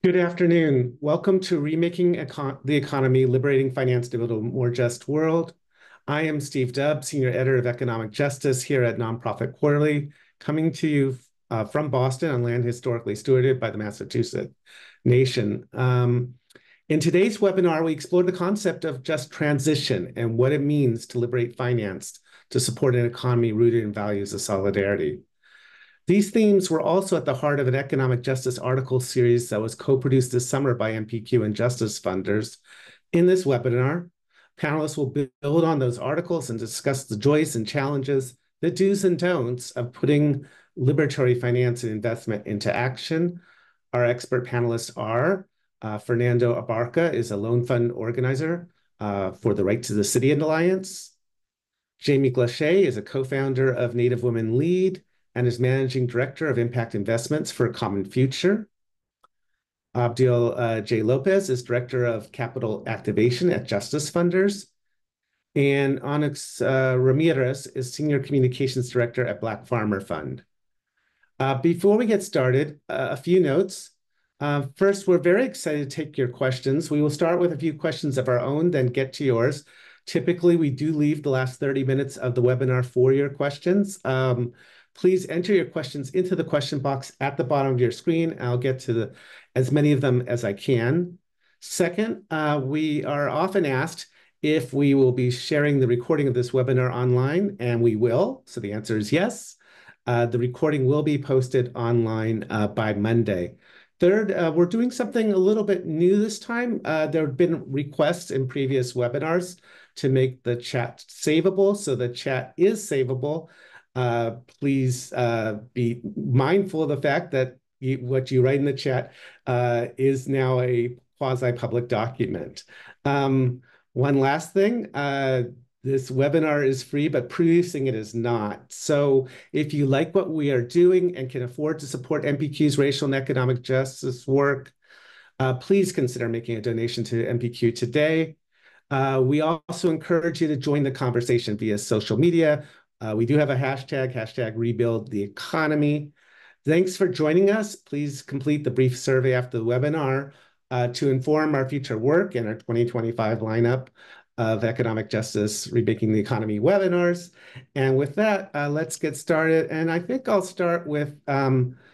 Good afternoon. Welcome to Remaking the Economy, Liberating Finance to Build a More Just World. I am Steve Dubb, Senior Editor of Economic Justice here at Nonprofit Quarterly, coming to you from Boston on land historically stewarded by the Massachusetts Nation. In today's webinar, we explored the concept of just transition and what it means to liberate finance to support an economy rooted in values of solidarity. These themes were also at the heart of an economic justice article series that was co-produced this summer by NPQ and justice funders. In this webinar, panelists will build on those articles and discuss the joys and challenges, the do's and don'ts of putting liberatory finance and investment into action. Our expert panelists are Fernando Abarca is a loan fund organizer for the Right to the City Alliance. Jaime Gloshay is a co-founder of Native Women Lead and is Managing Director of Impact Investments for a Common Future. Abdiel J. Lopez is Director of Capital Activation at Justice Funders. And Onyx Ramirez is Senior Communications Director at Black Farmer Fund. Before we get started, a few notes. First, we're very excited to take your questions. We will start with a few questions of our own, then get to yours. Typically, we do leave the last 30 minutes of the webinar for your questions. Please enter your questions into the question box at the bottom of your screen. I'll get to as many of them as I can. Second, we are often asked if we will be sharing the recording of this webinar online, and we will. So the answer is yes. The recording will be posted online by Monday. Third, we're doing something a little bit new this time. There have been requests in previous webinars to make the chat savable, so the chat is savable. Please be mindful of the fact that what you write in the chat is now a quasi-public document. One last thing, this webinar is free, but producing it is not. So if you like what we are doing and can afford to support NPQ's racial and economic justice work, please consider making a donation to NPQ today. We also encourage you to join the conversation via social media. We do have a hashtag rebuild the economy. Thanks for joining us. Please complete the brief survey after the webinar to inform our future work and our 2025 lineup of economic justice, remaking the economy webinars. And with that, let's get started. And I think I'll start with Fernando.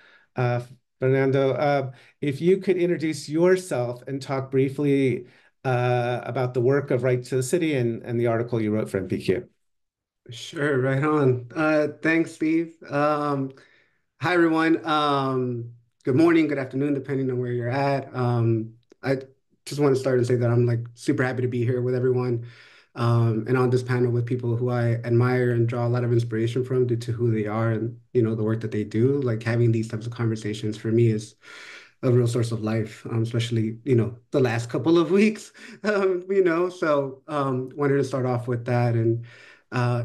If you could introduce yourself and talk briefly about the work of Right to the City and the article you wrote for NPQ. Sure, right on. Thanks, Steve. Hi, everyone. Good morning, good afternoon, depending on where you're at. I just want to start and say that I'm like super happy to be here with everyone and on this panel with people who I admire and draw a lot of inspiration from due to who they are and, the work that they do. Like having these types of conversations for me is a real source of life, especially, the last couple of weeks, so wanted to start off with that and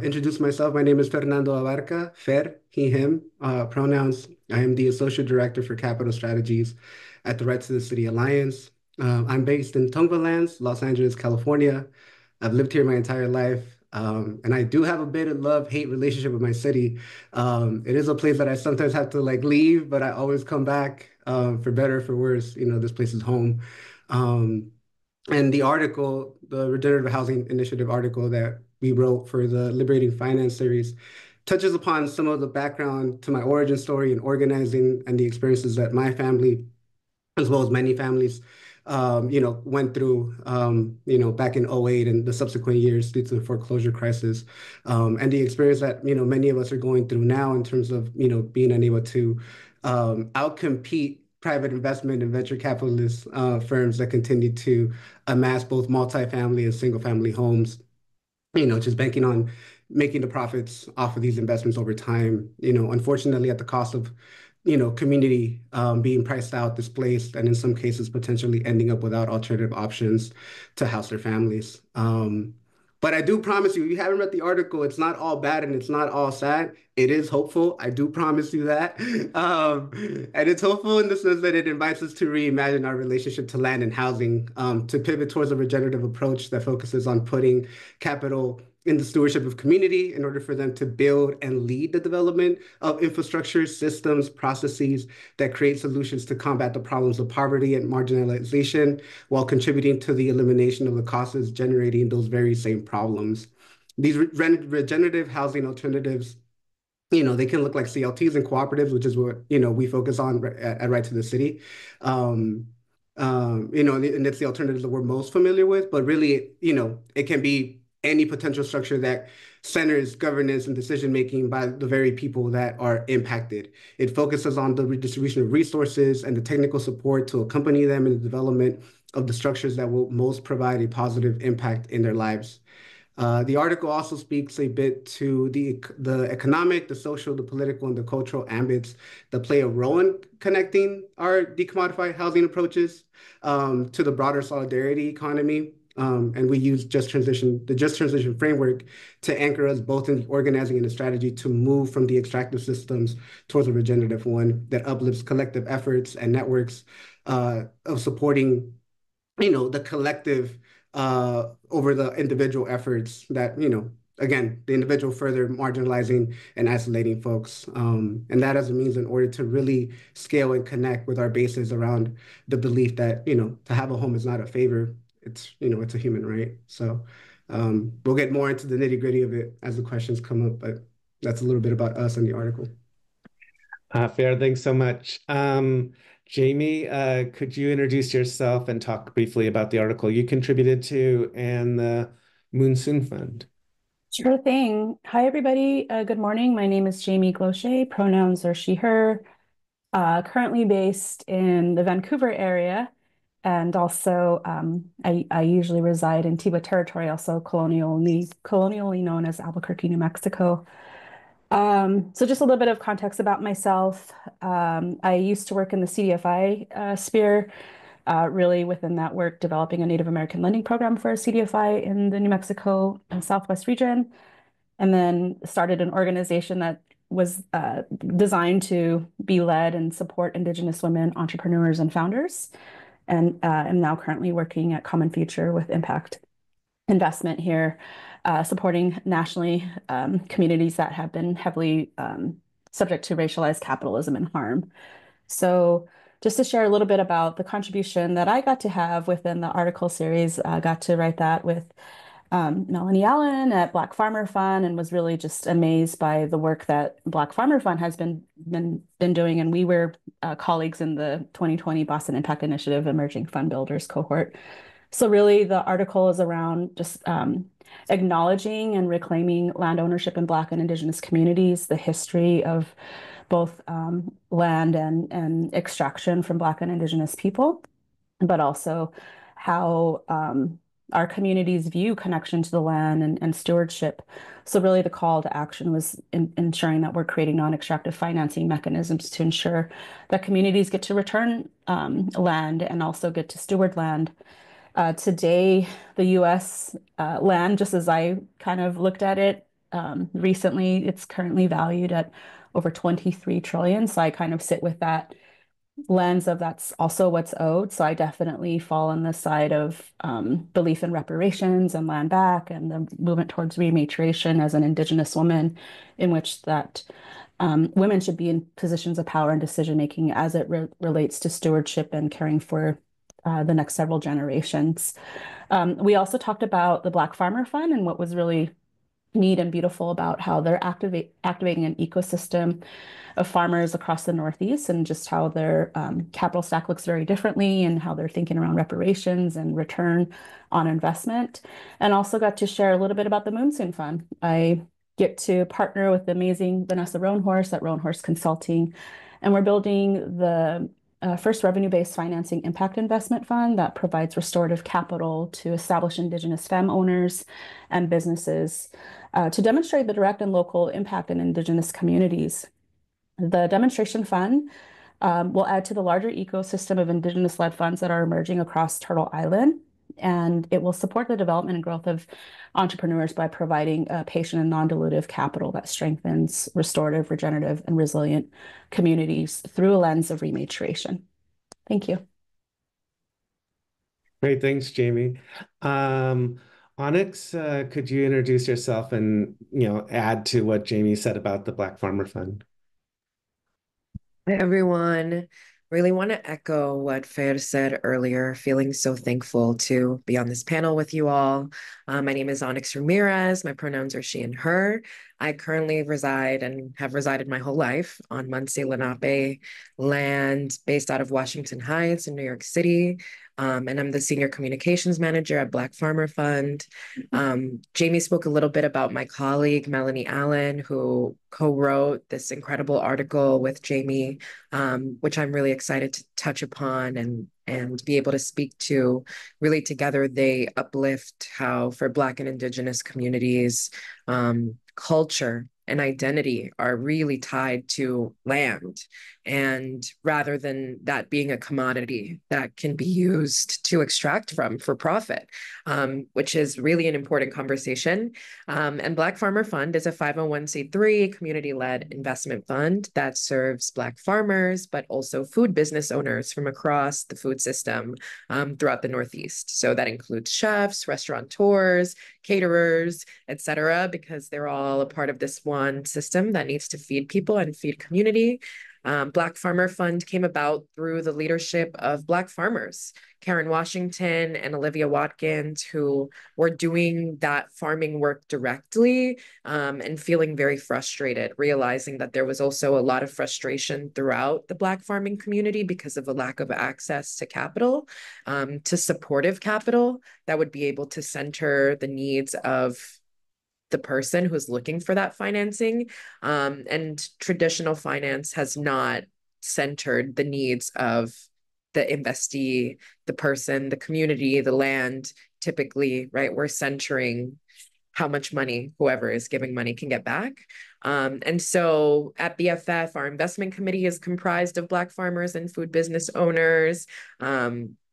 introduce myself. My name is Fernando Abarca, Fer, he, him, pronouns. I am the Associate Director for Capital Strategies at the Right to the City Alliance. I'm based in Tongva Los Angeles, California. I've lived here my entire life. And I do have a bit of love-hate relationship with my city. It is a place that I sometimes have to like leave, but I always come back for better, for worse. This place is home. And the article, the Regenerative Housing Initiative article that we wrote for the Liberating Finance series, touches upon some of the background to my origin story in organizing and the experiences that my family, as well as many families, went through, back in '08 and the subsequent years due to the foreclosure crisis, and the experience that, many of us are going through now in terms of, being unable to outcompete private investment and venture capitalist firms that continue to amass both multifamily and single family homes, just banking on making the profits off of these investments over time, unfortunately at the cost of, community being priced out, displaced, and in some cases potentially ending up without alternative options to house their families. But I do promise you, if you haven't read the article, it's not all bad and it's not all sad. It is hopeful. I do promise you that. And it's hopeful in the sense that it invites us to reimagine our relationship to land and housing, to pivot towards a regenerative approach that focuses on putting capital in the stewardship of community in order for them to build and lead the development of infrastructure, systems, processes that create solutions to combat the problems of poverty and marginalization while contributing to the elimination of the causes generating those very same problems. These regenerative housing alternatives, they can look like CLTs and cooperatives, which is what, we focus on at Right to the City. Um, and it's the alternatives that we're most familiar with, but really, it can be any potential structure that centers governance and decision making by the very people that are impacted. It focuses on the redistribution of resources and the technical support to accompany them in the development of the structures that will most provide a positive impact in their lives. The article also speaks a bit to the economic, the social, the political, and the cultural ambits that play a role in connecting our decommodified housing approaches to the broader solidarity economy. And we use the just transition framework to anchor us both in the organizing and the strategy to move from the extractive systems towards a regenerative one that uplifts collective efforts and networks of supporting the collective over the individual efforts that, again, the individual further marginalizing and isolating folks. And that as a means in order to really scale and connect with our bases around the belief that, to have a home is not a favor. It's a human right. So we'll get more into the nitty gritty of it as the questions come up, but that's a little bit about us and the article. Fair, thanks so much. Jamie, could you introduce yourself and talk briefly about the article you contributed to and the Monsoon Fund? Sure thing. Hi, everybody. Good morning. My name is Jaime Gloshay. Pronouns are she, her. Currently based in the Vancouver area. And also, I usually reside in Tiwa Territory, also colonially known as Albuquerque, New Mexico. So just a little bit of context about myself. I used to work in the CDFI sphere, really within that work, developing a Native American lending program for a CDFI in the New Mexico and Southwest region, and then started an organization that was designed to be led and support Indigenous women, entrepreneurs, and founders. And am now currently working at Common Future with Impact Investment here, supporting nationally communities that have been heavily subject to racialized capitalism and harm. So just to share a little bit about the contribution that I got to have within the article series, I got to write that with Melanie Allen at Black Farmer Fund, and was really just amazed by the work that Black Farmer Fund has been doing. And we were colleagues in the 2020 Boston Impact Initiative Emerging Fund Builders cohort. So really the article is around just acknowledging and reclaiming land ownership in Black and Indigenous communities, the history of both land and extraction from Black and Indigenous people, but also how our communities view connection to the land and stewardship. So really the call to action was ensuring that we're creating non-extractive financing mechanisms to ensure that communities get to return land and also get to steward land. Today, the US land, just as I kind of looked at it recently, it's currently valued at over 23 trillion. So I kind of sit with that lens of that's also what's owed. So I definitely fall on the side of belief in reparations and land back and the movement towards rematriation as an Indigenous woman, in which that women should be in positions of power and decision making as it relates to stewardship and caring for the next several generations. We also talked about the Black Farmer Fund and what was really neat and beautiful about how they're activating an ecosystem of farmers across the Northeast, and just how their capital stack looks very differently, and how they're thinking around reparations and return on investment. And also got to share a little bit about the Monsoon Fund. I get to partner with the amazing Vanessa Roanhorse at Roanhorse Consulting, and we're building the first revenue-based financing impact investment fund that provides restorative capital to establish Indigenous femme owners and businesses to demonstrate the direct and local impact in Indigenous communities. The demonstration fund will add to the larger ecosystem of Indigenous-led funds that are emerging across Turtle Island. and it will support the development and growth of entrepreneurs by providing patient and non-dilutive capital that strengthens restorative, regenerative, and resilient communities through a lens of rematriation. Thank you. Great, thanks, Jamie. Onyx, could you introduce yourself and add to what Jamie said about the Black Farmer Fund? Hi, everyone. Really want to echo what Fer said earlier. Feeling so thankful to be on this panel with you all. My name is Onyx Ramirez. My pronouns are she and her. I currently reside and have resided my whole life on Muncie Lenape land based out of Washington Heights in New York City. And I'm the Senior Communications Manager at Black Farmer Fund. Jamie spoke a little bit about my colleague, Melanie Allen, who co-wrote this incredible article with Jamie, which I'm really excited to touch upon and be able to speak to. Really together, they uplift how for Black and Indigenous communities, culture and identity are really tied to land. And rather than that being a commodity that can be used to extract from for profit, which is really an important conversation. And Black Farmer Fund is a 501c3 community-led investment fund that serves Black farmers, but also food business owners from across the food system throughout the Northeast. So that includes chefs, restaurateurs, caterers, et cetera, because they're all a part of this one system that needs to feed people and feed community. Black Farmer Fund came about through the leadership of Black farmers, Karen Washington and Olivia Watkins, who were doing that farming work directly and feeling very frustrated, realizing that there was also a lot of frustration throughout the Black farming community because of a lack of access to capital, to supportive capital that would be able to center the needs of the person who's looking for that financing. And traditional finance has not centered the needs of the investee, the person, the community, the land. Typically, right, we're centering how much money whoever is giving money can get back. And so at BFF, our investment committee is comprised of Black farmers and food business owners.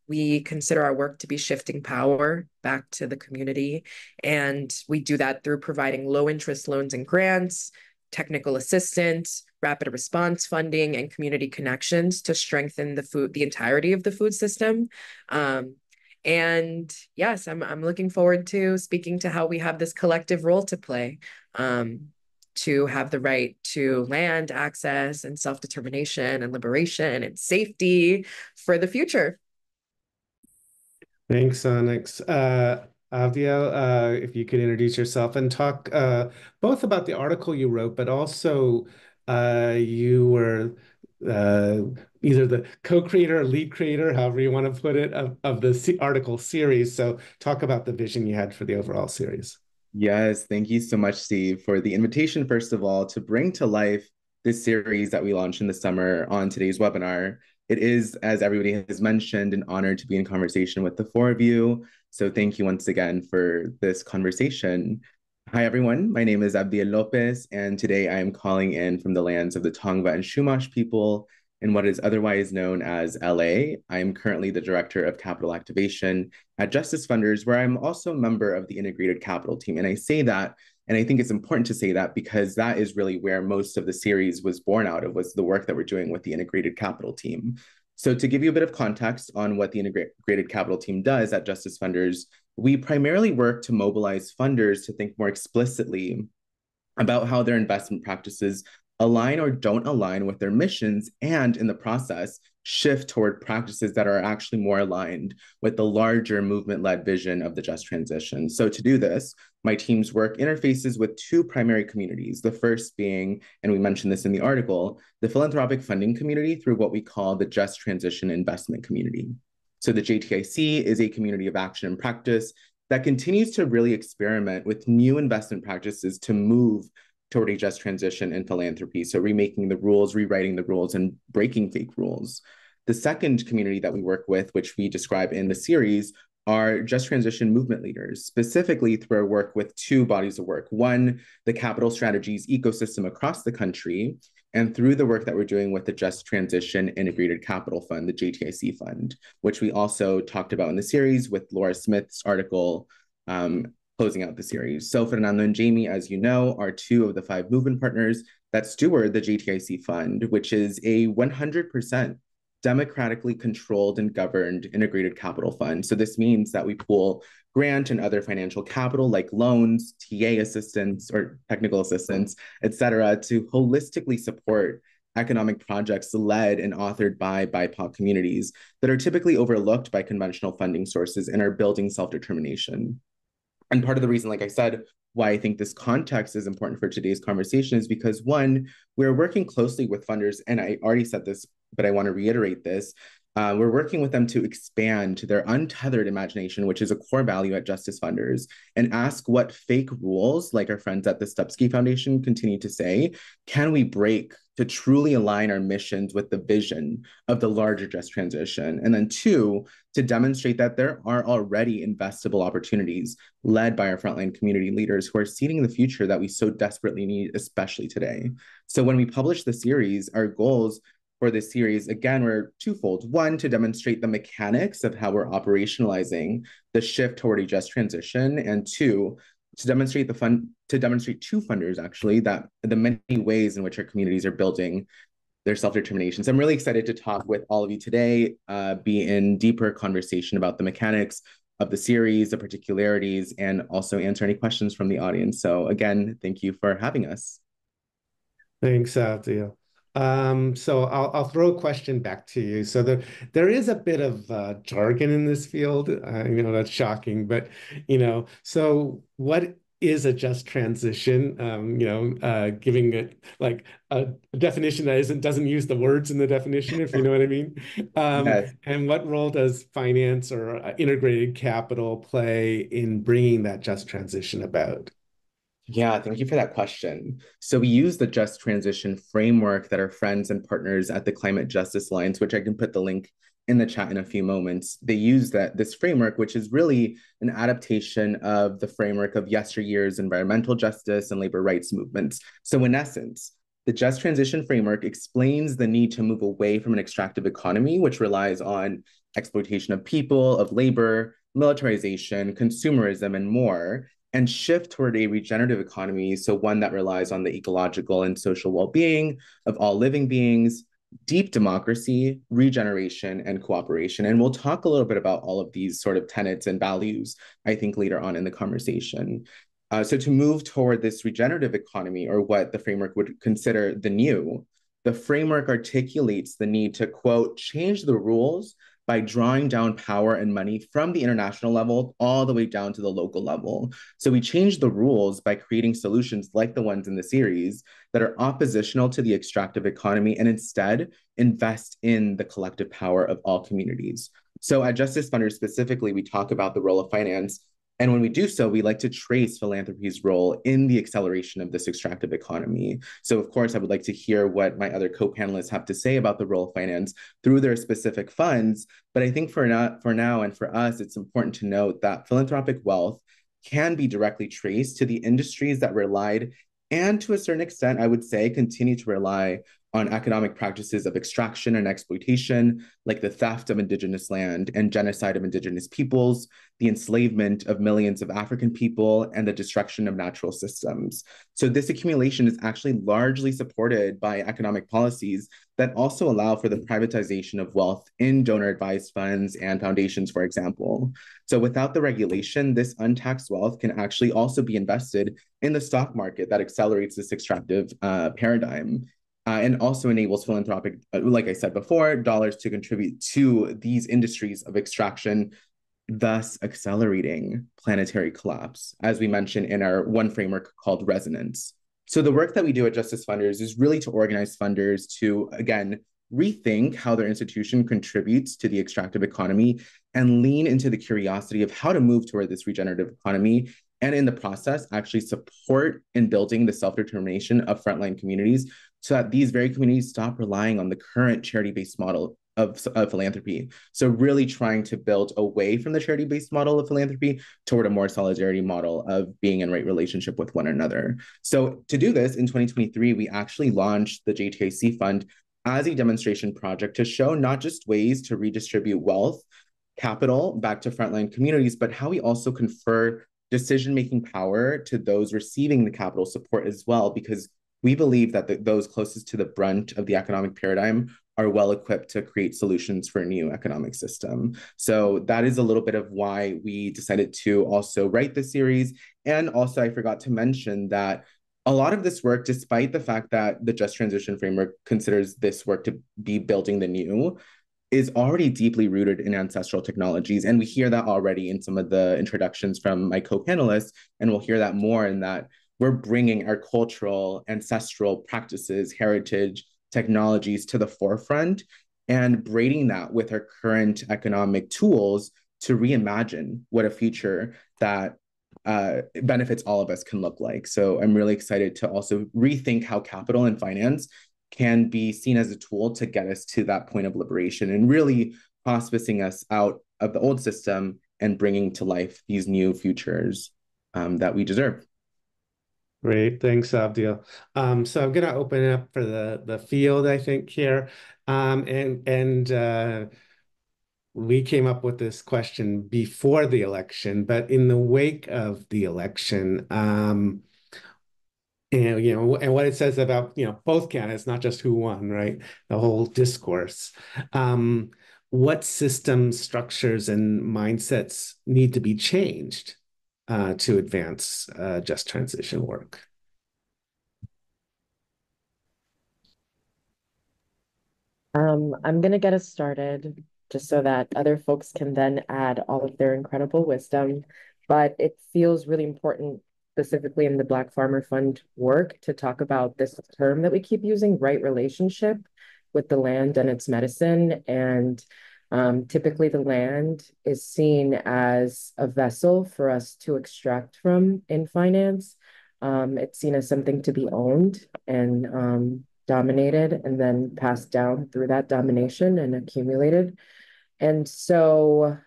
We consider our work to be shifting power back to the community. And we do that through providing low interest loans and grants, technical assistance, rapid response funding, and community connections to strengthen the entirety of the food system. And yes, I'm looking forward to speaking to how we have this collective role to play, to have the right to land, access, and self-determination and liberation and safety for the future. Thanks, Onyx. Avdiel, if you could introduce yourself and talk both about the article you wrote, but also you were either the co-creator or lead creator, however you want to put it, of the article series. So talk about the vision you had for the overall series. Yes, thank you so much, Steve, for the invitation, first of all, to bring to life this series that we launched in the summer on today's webinar. It is, as everybody has mentioned, an honor to be in conversation with the four of you. So thank you once again for this conversation. Hi, everyone. My name is Abdiel Lopez, and today I am calling in from the lands of the Tongva and Chumash people in what is otherwise known as LA. I am currently the Director of Capital Activation at Justice Funders, where I'm also a member of the Integrated Capital team. And I say that, and I think it's important to say that because that is really where most of the series was born out of, was the work that we're doing with the Integrated Capital team. So to give you a bit of context on what the Integrated Capital team does at Justice Funders, we primarily work to mobilize funders to think more explicitly about how their investment practices align or don't align with their missions, and in the process, shift toward practices that are actually more aligned with the larger movement-led vision of the just transition. So to do this, my team's work interfaces with two primary communities, the first being, and we mentioned this in the article, the philanthropic funding community through what we call the just transition investment community. So the JTIC is a community of action and practice that continues to really experiment with new investment practices to move toward a just transition in philanthropy. So remaking the rules, rewriting the rules, and breaking fake rules. The second community that we work with, which we describe in the series, are just transition movement leaders, specifically through our work with two bodies of work. One, the capital strategies ecosystem across the country, and through the work that we're doing with the Just Transition Integrated Capital Fund, the JTIC Fund, which we also talked about in the series with Laura Smith's article closing out the series. So Fernando and Jamie, as you know, are two of the 5 movement partners that steward the JTIC Fund, which is a 100% democratically controlled and governed integrated capital fund. So this means that we pool grant and other financial capital like loans, TA assistance or technical assistance, et cetera, to holistically support economic projects led and authored by BIPOC communities that are typically overlooked by conventional funding sources and are building self-determination. And part of the reason, like I said, why I think this context is important for today's conversation is because, one, we're working closely with funders, and I already said this, but I want to reiterate this. We're working with them to expand their untethered imagination, which is a core value at Justice Funders, and ask what fake rules, like our friends at the Stupsky Foundation continue to say, can we break to truly align our missions with the vision of the larger just transition? And then 2, to demonstrate that there are already investable opportunities led by our frontline community leaders who are seeding the future that we so desperately need, especially today. So when we publish the series, our goals for this series, again, were twofold. 1, to demonstrate the mechanics of how we're operationalizing the shift toward a just transition, and 2, to demonstrate to funders actually that the many ways in which our communities are building their self-determination. So I'm really excited to talk with all of you today, be in deeper conversation about the mechanics of the series, the particularities, and also answer any questions from the audience. So again, thank you for having us. Thanks, Theo. So I'll throw a question back to you. So there is a bit of jargon in this field. That's shocking, but so what is a just transition? Giving it like a definition that doesn't use the words in the definition, if you know what I mean. Yes. And what role does finance or integrated capital play in bringing that just transition about? Yeah, thank you for that question. So we use the Just Transition framework that our friends and partners at the Climate Justice Alliance, which I can put the link in the chat in a few moments. They use this framework, which is really an adaptation of the framework of yesteryear's environmental justice and labor rights movements. So in essence, the Just Transition framework explains the need to move away from an extractive economy, which relies on exploitation of people, of labor, militarization, consumerism, and more, and shift toward a regenerative economy, so one that relies on the ecological and social well-being of all living beings, deep democracy, regeneration, and cooperation. And we'll talk a little bit about all of these sort of tenets and values, I think, later on in the conversation. So to move toward this regenerative economy, or what the framework would consider the new, the framework articulates the need to, quote, change the rules by drawing down power and money from the international level all the way down to the local level. So we change the rules by creating solutions like the ones in the series that are oppositional to the extractive economy and instead invest in the collective power of all communities. So at Justice Funders specifically, we talk about the role of finance. And when we do so, we like to trace philanthropy's role in the acceleration of this extractive economy. So of course, I would like to hear what my other co-panelists have to say about the role of finance through their specific funds. But I think for now and for us, it's important to note that philanthropic wealth can be directly traced to the industries that relied, and to a certain extent, I would say, continue to rely on economic practices of extraction and exploitation, like the theft of indigenous land and genocide of indigenous peoples, the enslavement of millions of African people, and the destruction of natural systems. So this accumulation is actually largely supported by economic policies that also allow for the privatization of wealth in donor-advised funds and foundations, for example. So without the regulation, this untaxed wealth can actually also be invested in the stock market that accelerates this extractive paradigm. And also enables philanthropic, like I said before, dollars to contribute to these industries of extraction, thus accelerating planetary collapse, as we mentioned in our one framework called Resonance. So the work that we do at Justice Funders is really to organize funders to, again, rethink how their institution contributes to the extractive economy and lean into the curiosity of how to move toward this regenerative economy, and in the process, actually support in building the self-determination of frontline communities so that these very communities stop relying on the current charity-based model of philanthropy. So really trying to build away from the charity-based model of philanthropy toward a more solidarity model of being in right relationship with one another. So to do this in 2023, we actually launched the JTIC Fund as a demonstration project to show not just ways to redistribute wealth, capital back to frontline communities, but how we also confer decision-making power to those receiving the capital support as well, because we believe that those closest to the brunt of the economic paradigm are well equipped to create solutions for a new economic system. So that is a little bit of why we decided to also write this series. And also, I forgot to mention that a lot of this work, despite the fact that the Just Transition Framework considers this work to be building the new, is already deeply rooted in ancestral technologies. And we hear that already in some of the introductions from my co-panelists, and we'll hear that more in that we're bringing our cultural, ancestral practices, heritage, technologies to the forefront and braiding that with our current economic tools to reimagine what a future that benefits all of us can look like. So I'm really excited to also rethink how capital and finance can be seen as a tool to get us to that point of liberation and really hospicing us out of the old system and bringing to life these new futures that we deserve. Great, thanks, Abdiel. So I'm going to open it up for the field, I think, here. We came up with this question before the election, but in the wake of the election, and and what it says about both candidates, not just who won, right? The whole discourse. What systems, structures, and mindsets need to be changed to advance just transition work? I'm going to get us started just so that other folks can then add all of their incredible wisdom. But it feels really important, specifically in the Black Farmer Fund work, to talk about this term that we keep using, right relationship with the land and its medicine. And typically the land is seen as a vessel for us to extract from in finance. It's seen as something to be owned and dominated and then passed down through that domination and accumulated. And so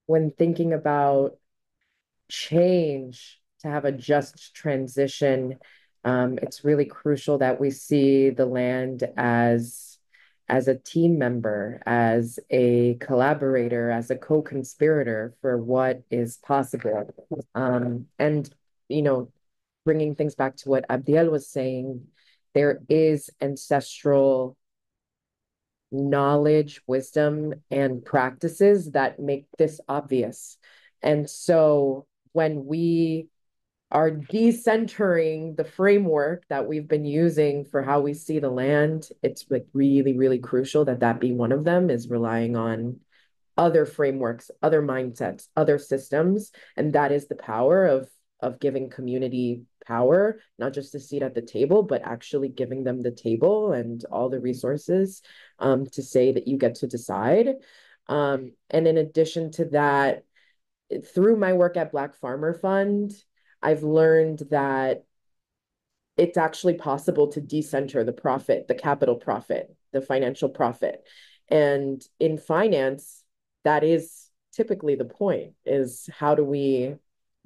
when thinking about change to have a just transition, it's really crucial that we see the land as a team member, as a collaborator, as a co-conspirator for what is possible. And, bringing things back to what Abdiel was saying, there is ancestral knowledge, wisdom, and practices that make this obvious. And so when we are decentering the framework that we've been using for how we see the land, it's like really, really crucial that that be one of them, is relying on other frameworks, other mindsets, other systems. And that is the power of giving community power, not just a seat at the table, but actually giving them the table and all the resources to say that you get to decide. And in addition to that, through my work at Black Farmer Fund, I've learned that it's actually possible to decenter the profit, the capital profit, the financial profit. And in finance, that is typically the point, is how do we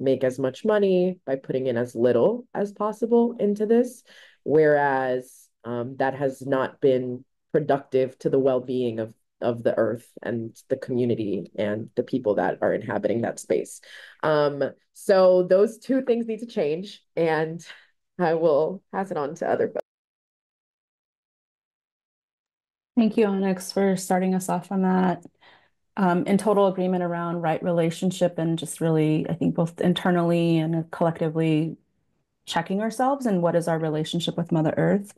make as much money by putting in as little as possible into this, whereas that has not been productive to the well-being of the earth and the community and the people that are inhabiting that space. So those two things need to change, and I will pass it on to other folks. Thank you, Onyx, for starting us off on that. In total agreement around right relationship and just really, I think, both internally and collectively checking ourselves and what is our relationship with Mother Earth.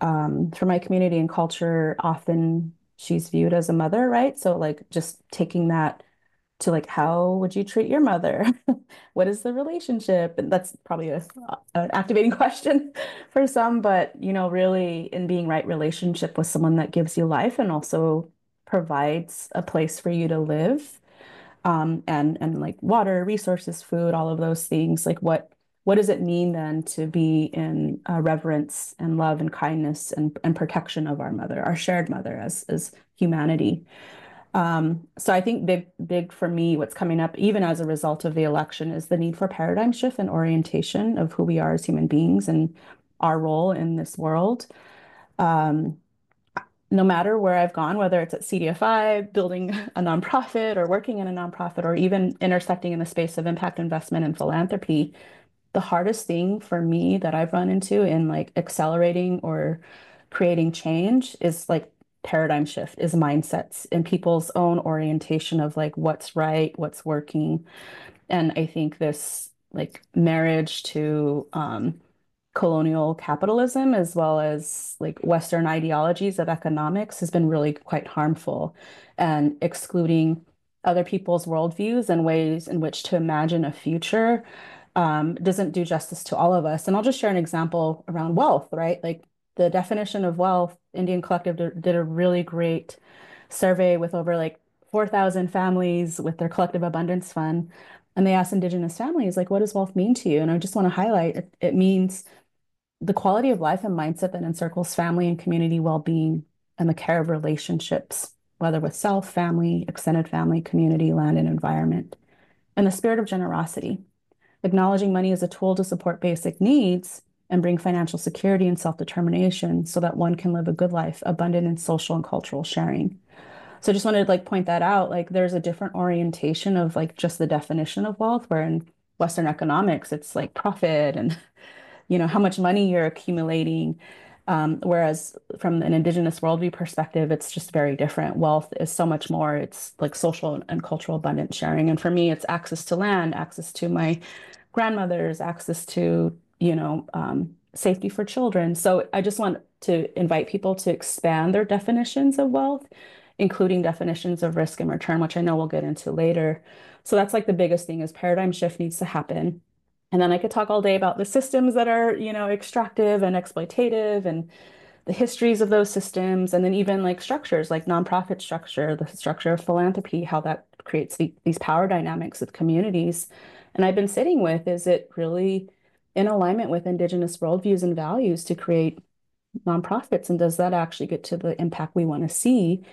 For my community and culture, often she's viewed as a mother, right? So like just taking that to like, how would you treat your mother? What is the relationship? And that's probably an activating question for some, but really in being right relationship with someone that gives you life and also provides a place for you to live, and like water, resources, food, all of those things. Like what does it mean then to be in reverence and love and kindness and protection of our mother, our shared mother as humanity? So I think big for me, what's coming up, even as a result of the election, is the need for paradigm shift and orientation of who we are as human beings and our role in this world. No matter where I've gone, whether it's at CDFI, building a nonprofit, or working in a nonprofit, or even intersecting in the space of impact investment and philanthropy, the hardest thing for me that I've run into in like accelerating or creating change is like paradigm shift, is mindsets and people's own orientation of like what's right, what's working. And I think this like marriage to colonial capitalism as well as like Western ideologies of economics has been really quite harmful, and excluding other people's worldviews and ways in which to imagine a future doesn't do justice to all of us. And I'll just share an example around wealth, right? Like the definition of wealth, Indian Collective did a really great survey with over like 4,000 families with their collective abundance fund. And they asked Indigenous families, like, what does wealth mean to you? And I just want to highlight it means the quality of life and mindset that encircles family and community well-being and the care of relationships, whether with self, family, extended family, community, land, and environment, and the spirit of generosity, acknowledging money as a tool to support basic needs and bring financial security and self-determination so that one can live a good life, abundant in social and cultural sharing. So I just wanted to like point that out. Like there's a different orientation of like just the definition of wealth, where in Western economics, it's like profit and how much money you're accumulating. Whereas from an Indigenous worldview perspective, it's just very different. Wealth is so much more. It's like social and cultural abundant sharing. And for me, it's access to land, access to my grandmother's, access to, safety for children. So I just want to invite people to expand their definitions of wealth, including definitions of risk and return, which I know we'll get into later. So that's like the biggest thing is paradigm shift needs to happen. And then I could talk all day about the systems that are, extractive and exploitative and the histories of those systems, and then even like structures like nonprofit structure, the structure of philanthropy, how that creates these power dynamics with communities. And I've been sitting with, is it really in alignment with Indigenous worldviews and values to create nonprofits? And does that actually get to the impact we want to see?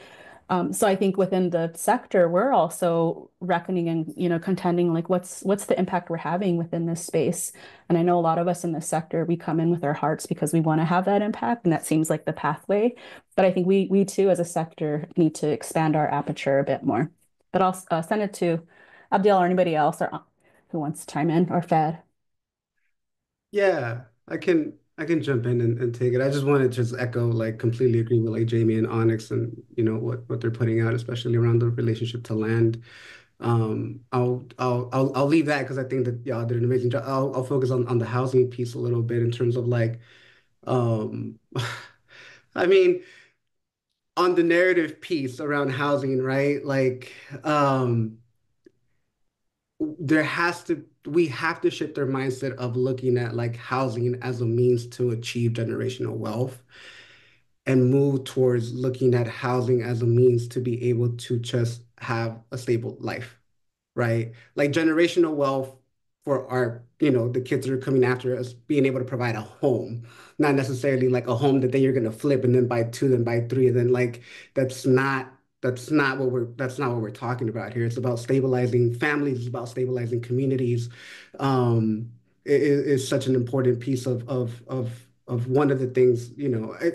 So I think within the sector, we're also reckoning and, contending like what's the impact we're having within this space. And I know a lot of us in this sector, we come in with our hearts because we want to have that impact, and that seems like the pathway. But I think we too, as a sector, need to expand our aperture a bit more. But I'll send it to Abdel or anybody else or who wants to chime in, or Fed. Yeah, I can jump in and take it. I just want to just echo, like, completely agree with like Jamie and Onyx and what they're putting out, especially around the relationship to land. I'll leave that because I think that y'all did an amazing job. I'll focus on the housing piece a little bit in terms of like, um, I mean, on the narrative piece around housing, right? Like, we have to shift our mindset of looking at like housing as a means to achieve generational wealth and move towards looking at housing as a means to be able to just have a stable life, right? Like generational wealth for our, the kids that are coming after us, being able to provide a home, not necessarily like a home that then you're gonna flip and then buy two, then buy three, and then like that's not what we're talking about here. It's about stabilizing families, it's about stabilizing communities. Is such an important piece of one of the things,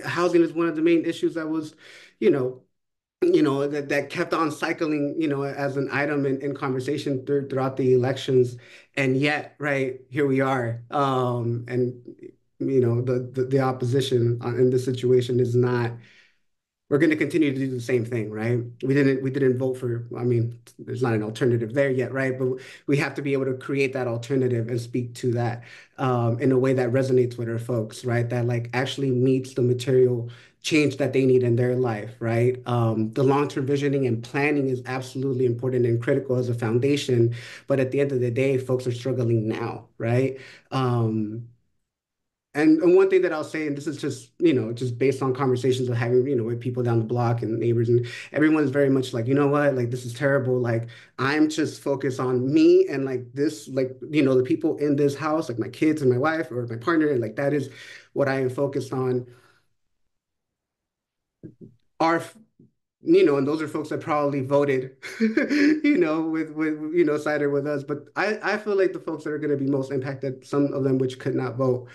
housing is one of the main issues that was, you know, that kept on cycling, as an item in conversation throughout the elections. And yet, right, here we are. And the opposition in this situation is not, we're going to continue to do the same thing, right? We didn't vote for, I mean, there's not an alternative there yet, right? But we have to be able to create that alternative and speak to that in a way that resonates with our folks, right? That like actually meets the material change that they need in their life, right? The long-term visioning and planning is absolutely important and critical as a foundation. But at the end of the day, folks are struggling now, right? And one thing that I'll say, and this is just, just based on conversations of having, with people down the block and neighbors, and everyone's very much like, you know what, like, this is terrible. Like, I'm just focused on me and like this, like, the people in this house, like my kids and my wife or my partner. And like, that is what I am focused on. Are, and those are folks that probably voted, sided with us. But I feel like the folks that are going to be most impacted, some of them which could not vote,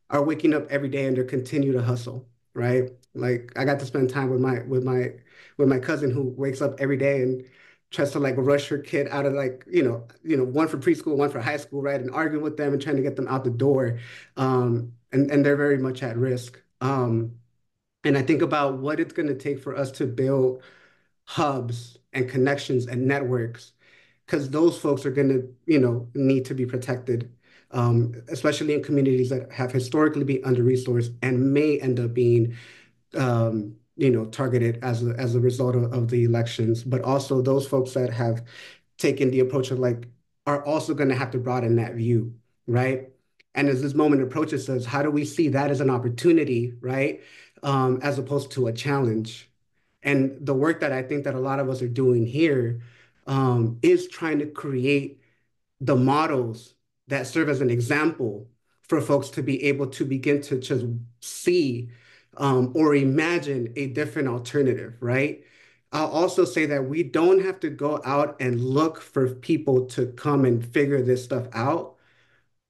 are waking up every day and they continue to hustle, right? Like I got to spend time with my cousin who wakes up every day and tries to like rush her kid out of like, one for preschool, one for high school, right? And arguing with them and trying to get them out the door. And they're very much at risk. And I think about what it's going to take for us to build hubs and connections and networks, because those folks are going to, need to be protected, especially in communities that have historically been under-resourced and may end up being, targeted as a result of the elections. But also those folks that have taken the approach of like, are also going to have to broaden that view, right? And as this moment approaches us, how do we see that as an opportunity, right? As opposed to a challenge. And the work that I think that a lot of us are doing here is trying to create the models that serve as an example for folks to be able to begin to just see or imagine a different alternative, right? I'll also say that we don't have to go out and look for people to come and figure this stuff out.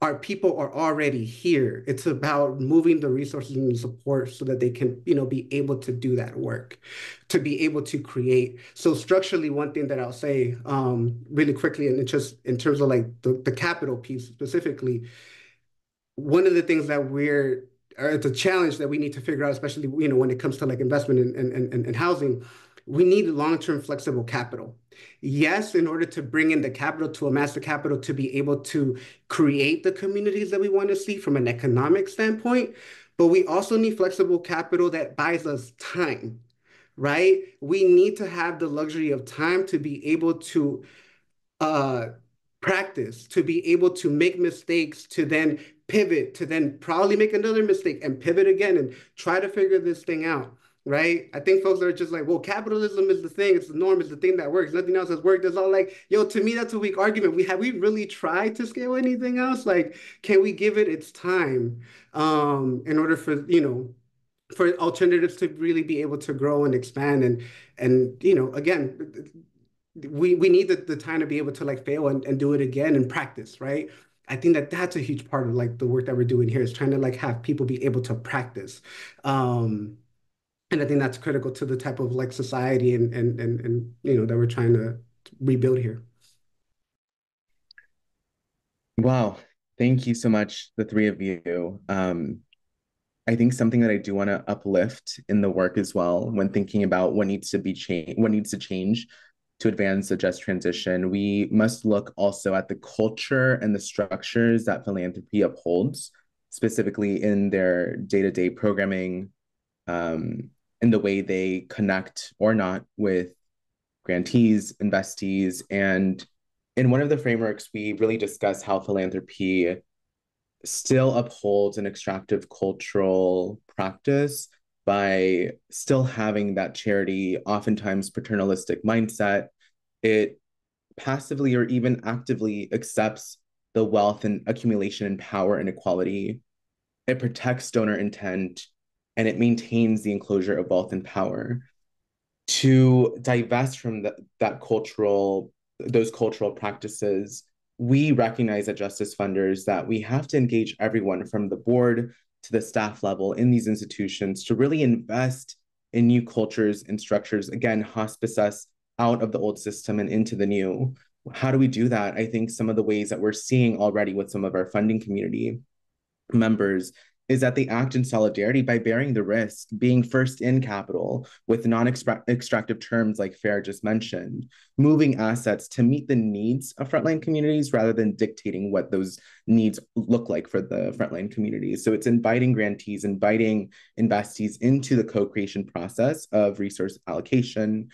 Our people are already here. It's about moving the resources and support so that they can, be able to do that work, to be able to create. So structurally, one thing that I'll say really quickly, and just in terms of like the capital piece specifically, one of the things that it's a challenge that we need to figure out, especially, when it comes to like investment and housing, we need long-term flexible capital. Yes, in order to bring in the capital to amass the capital to be able to create the communities that we want to see from an economic standpoint, but we also need flexible capital that buys us time, right? We need to have the luxury of time to be able to uh, practice, to be able to make mistakes, to then pivot, to then probably make another mistake and pivot again and try to figure this thing out. Right? I think folks are just like, well, capitalism is the thing, it's the norm, it's the thing that works. Nothing else has worked. It's all like, yo, to me, that's a weak argument. Have we really tried to scale anything else? Like, can we give it its time in order for, for alternatives to really be able to grow and expand and again, we need the time to be able to like fail and do it again and practice, right? I think that that's a huge part of like the work that we're doing here is trying to like have people be able to practice. And I think that's critical to the type of like society and that we're trying to rebuild here. Wow. Thank you so much, the three of you. I think something that I do want to uplift in the work as well, when thinking about what needs to change to advance a just transition, we must look also at the culture and the structures that philanthropy upholds, specifically in their day-to-day programming, in the way they connect or not with grantees, investees. And in one of the frameworks, we really discuss how philanthropy still upholds an extractive cultural practice by still having that charity, oftentimes paternalistic mindset. It passively or even actively accepts the wealth and accumulation and power inequality. It protects donor intent, and it maintains the enclosure of wealth and power. To divest from those cultural practices, we recognize at Justice Funders that we have to engage everyone from the board to the staff level in these institutions to really invest in new cultures and structures, again, hospice us out of the old system and into the new. How do we do that? I think some of the ways that we're seeing already with some of our funding community members is that they act in solidarity by bearing the risk, being first in capital with non-extractive terms like Fair just mentioned, moving assets to meet the needs of frontline communities rather than dictating what those needs look like for the frontline communities. So it's inviting grantees, inviting investees into the co-creation process of resource allocation,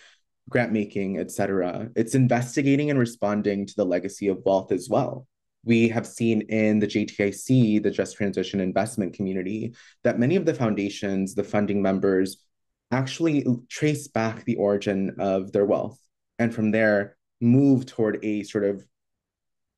grant making, et cetera. It's investigating and responding to the legacy of wealth as well. we have seen in the JTIC, the Just Transition Investment Community, that many of the foundations, the funding members, actually trace back the origin of their wealth. And from there, move toward a sort of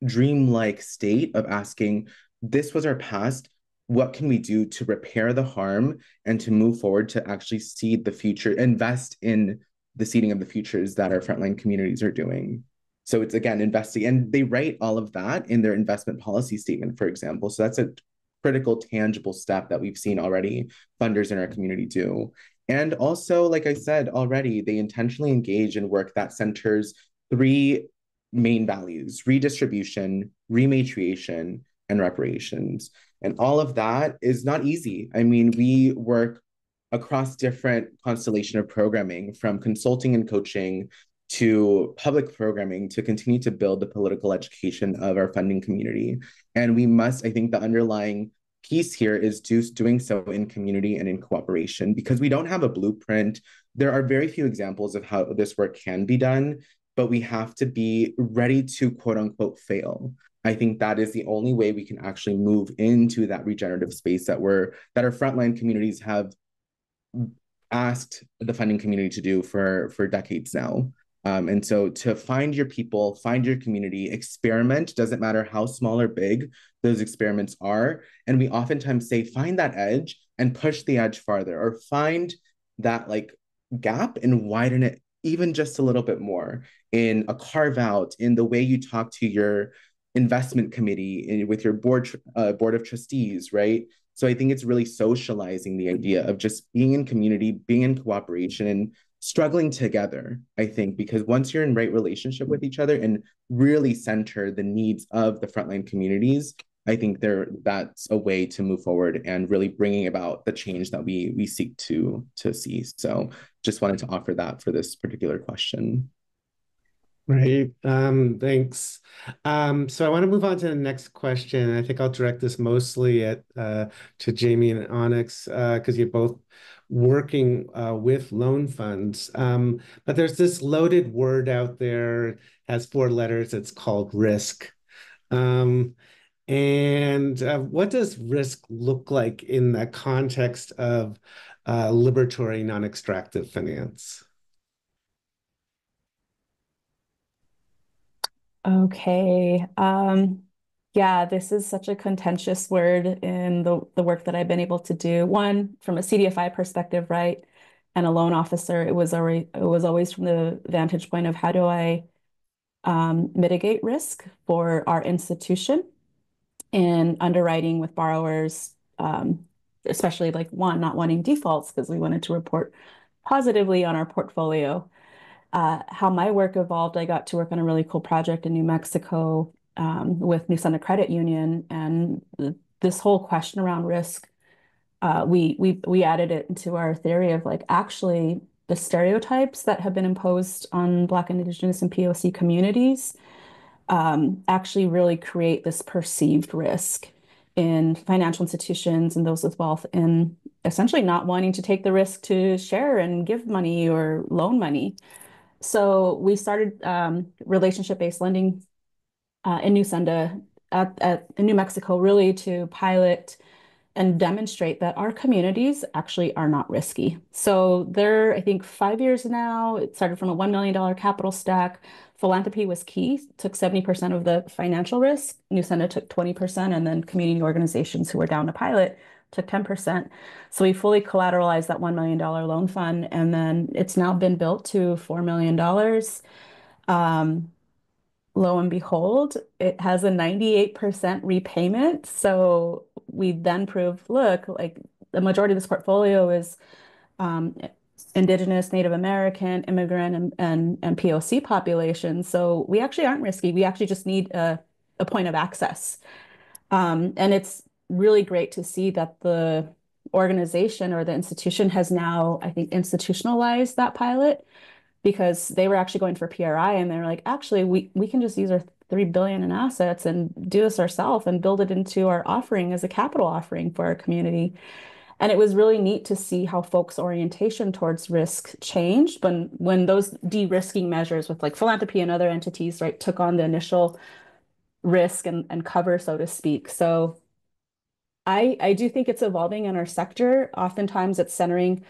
dreamlike state of asking, this was our past. What can we do to repair the harm and to move forward to actually seed the future, invest in the seeding of the futures that our frontline communities are doing? So it's, again, investing, and they write all of that in their investment policy statement, for example. So that's a critical, tangible step that we've seen already funders in our community do. And also, like I said already, they intentionally engage in work that centers three main values: redistribution, rematriation, and reparations. And all of that is not easy. I mean, we work across different constellation of programming, from consulting and coaching to public programming, to continue to build the political education of our funding community. And we must, I think the underlying piece here is doing so in community and in cooperation, because we don't have a blueprint. There are very few examples of how this work can be done, but we have to be ready to quote unquote fail. I think that is the only way we can actually move into that regenerative space that our frontline communities have asked the funding community to do for decades now. And so to find your people, find your community, experiment, doesn't matter how small or big those experiments are. And we oftentimes say, find that edge and push the edge farther, or find that like gap and widen it even just a little bit more in a carve out, in the way you talk to your investment committee, with your board of trustees, right? So I think it's really socializing the idea of just being in community, being in cooperation, and struggling together, I think, because once you're in right relationship with each other and really center the needs of the frontline communities, I think that's a way to move forward and really bringing about the change that we seek to see. So just wanted to offer that for this particular question. Right. Thanks. So I want to move on to the next question. I think I'll direct this mostly to Jamie and Onyx, because you're both working with loan funds. But there's this loaded word out there, has 4 letters. It's called risk. And what does risk look like in the context of liberatory non-extractive finance? Okay. Yeah, this is such a contentious word in the work that I've been able to do. One, from a CDFI perspective, right? And a loan officer, it was always from the vantage point of how do I mitigate risk for our institution in underwriting with borrowers, especially like one, not wanting defaults because we wanted to report positively on our portfolio. How my work evolved, I got to work on a really cool project in New Mexico with New Sunda Credit Union, and this whole question around risk, we added it into our theory of like actually the stereotypes that have been imposed on Black, Indigenous, and POC communities actually really create this perceived risk in financial institutions and those with wealth, in essentially not wanting to take the risk to share and give money or loan money. So we started relationship-based lending in New Sunda in New Mexico, really to pilot and demonstrate that our communities actually are not risky. So they're, I think, 5 years now. It started from a $1 million capital stack. Philanthropy was key, took 70% of the financial risk. New Sunda took 20%, and then community organizations who were down to pilot took 10%. So we fully collateralized that $1 million loan fund, and then it's now been built to $4 million. Lo and behold, it has a 98% repayment. So we then proved, look, like the majority of this portfolio is Indigenous, Native American, immigrant, and POC population. So we actually aren't risky. We actually just need a point of access. And it's really great to see that the organization or the institution has now, I think, institutionalized that pilot, because they were actually going for PRI, and they're like, actually, we can just use our $3 billion in assets and do this ourselves and build it into our offering as a capital offering for our community. And it was really neat to see how folks' orientation towards risk changed when those de-risking measures with like philanthropy and other entities, right, took on the initial risk and cover, so to speak. So I do think it's evolving in our sector. Oftentimes it's centering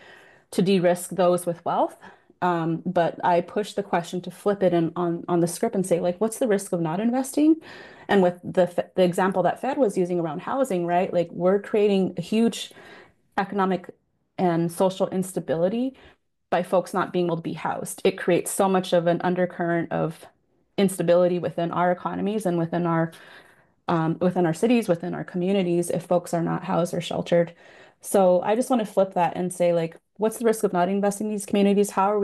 to de-risk those with wealth. But I push the question to flip it on the script and say, like, what's the risk of not investing? And with the example that Fed was using around housing, right? Like, we're creating a huge economic and social instability by folks not being able to be housed. It creates so much of an undercurrent of instability within our economies and within our cities, within our communities, if folks are not housed or sheltered. So I just want to flip that and say, like, what's the risk of not investing in these communities? How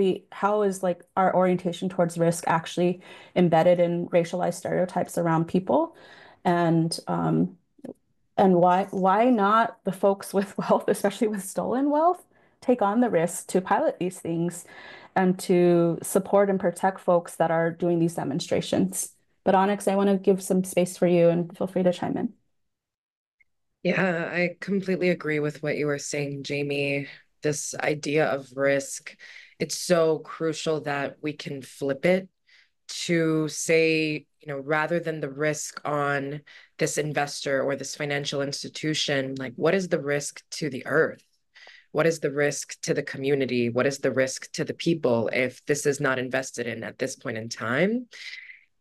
is like our orientation towards risk actually embedded in racialized stereotypes around people? And why not the folks with wealth, especially with stolen wealth, take on the risk to pilot these things and to support and protect folks that are doing these demonstrations? But Onyx, I want to give some space for you and feel free to chime in. Yeah, I completely agree with what you were saying, Jamie. This idea of risk, it's so crucial that we can flip it to say, rather than the risk on this investor or this financial institution, like, what is the risk to the earth? What is the risk to the community? What is the risk to the people if this is not invested in at this point in time?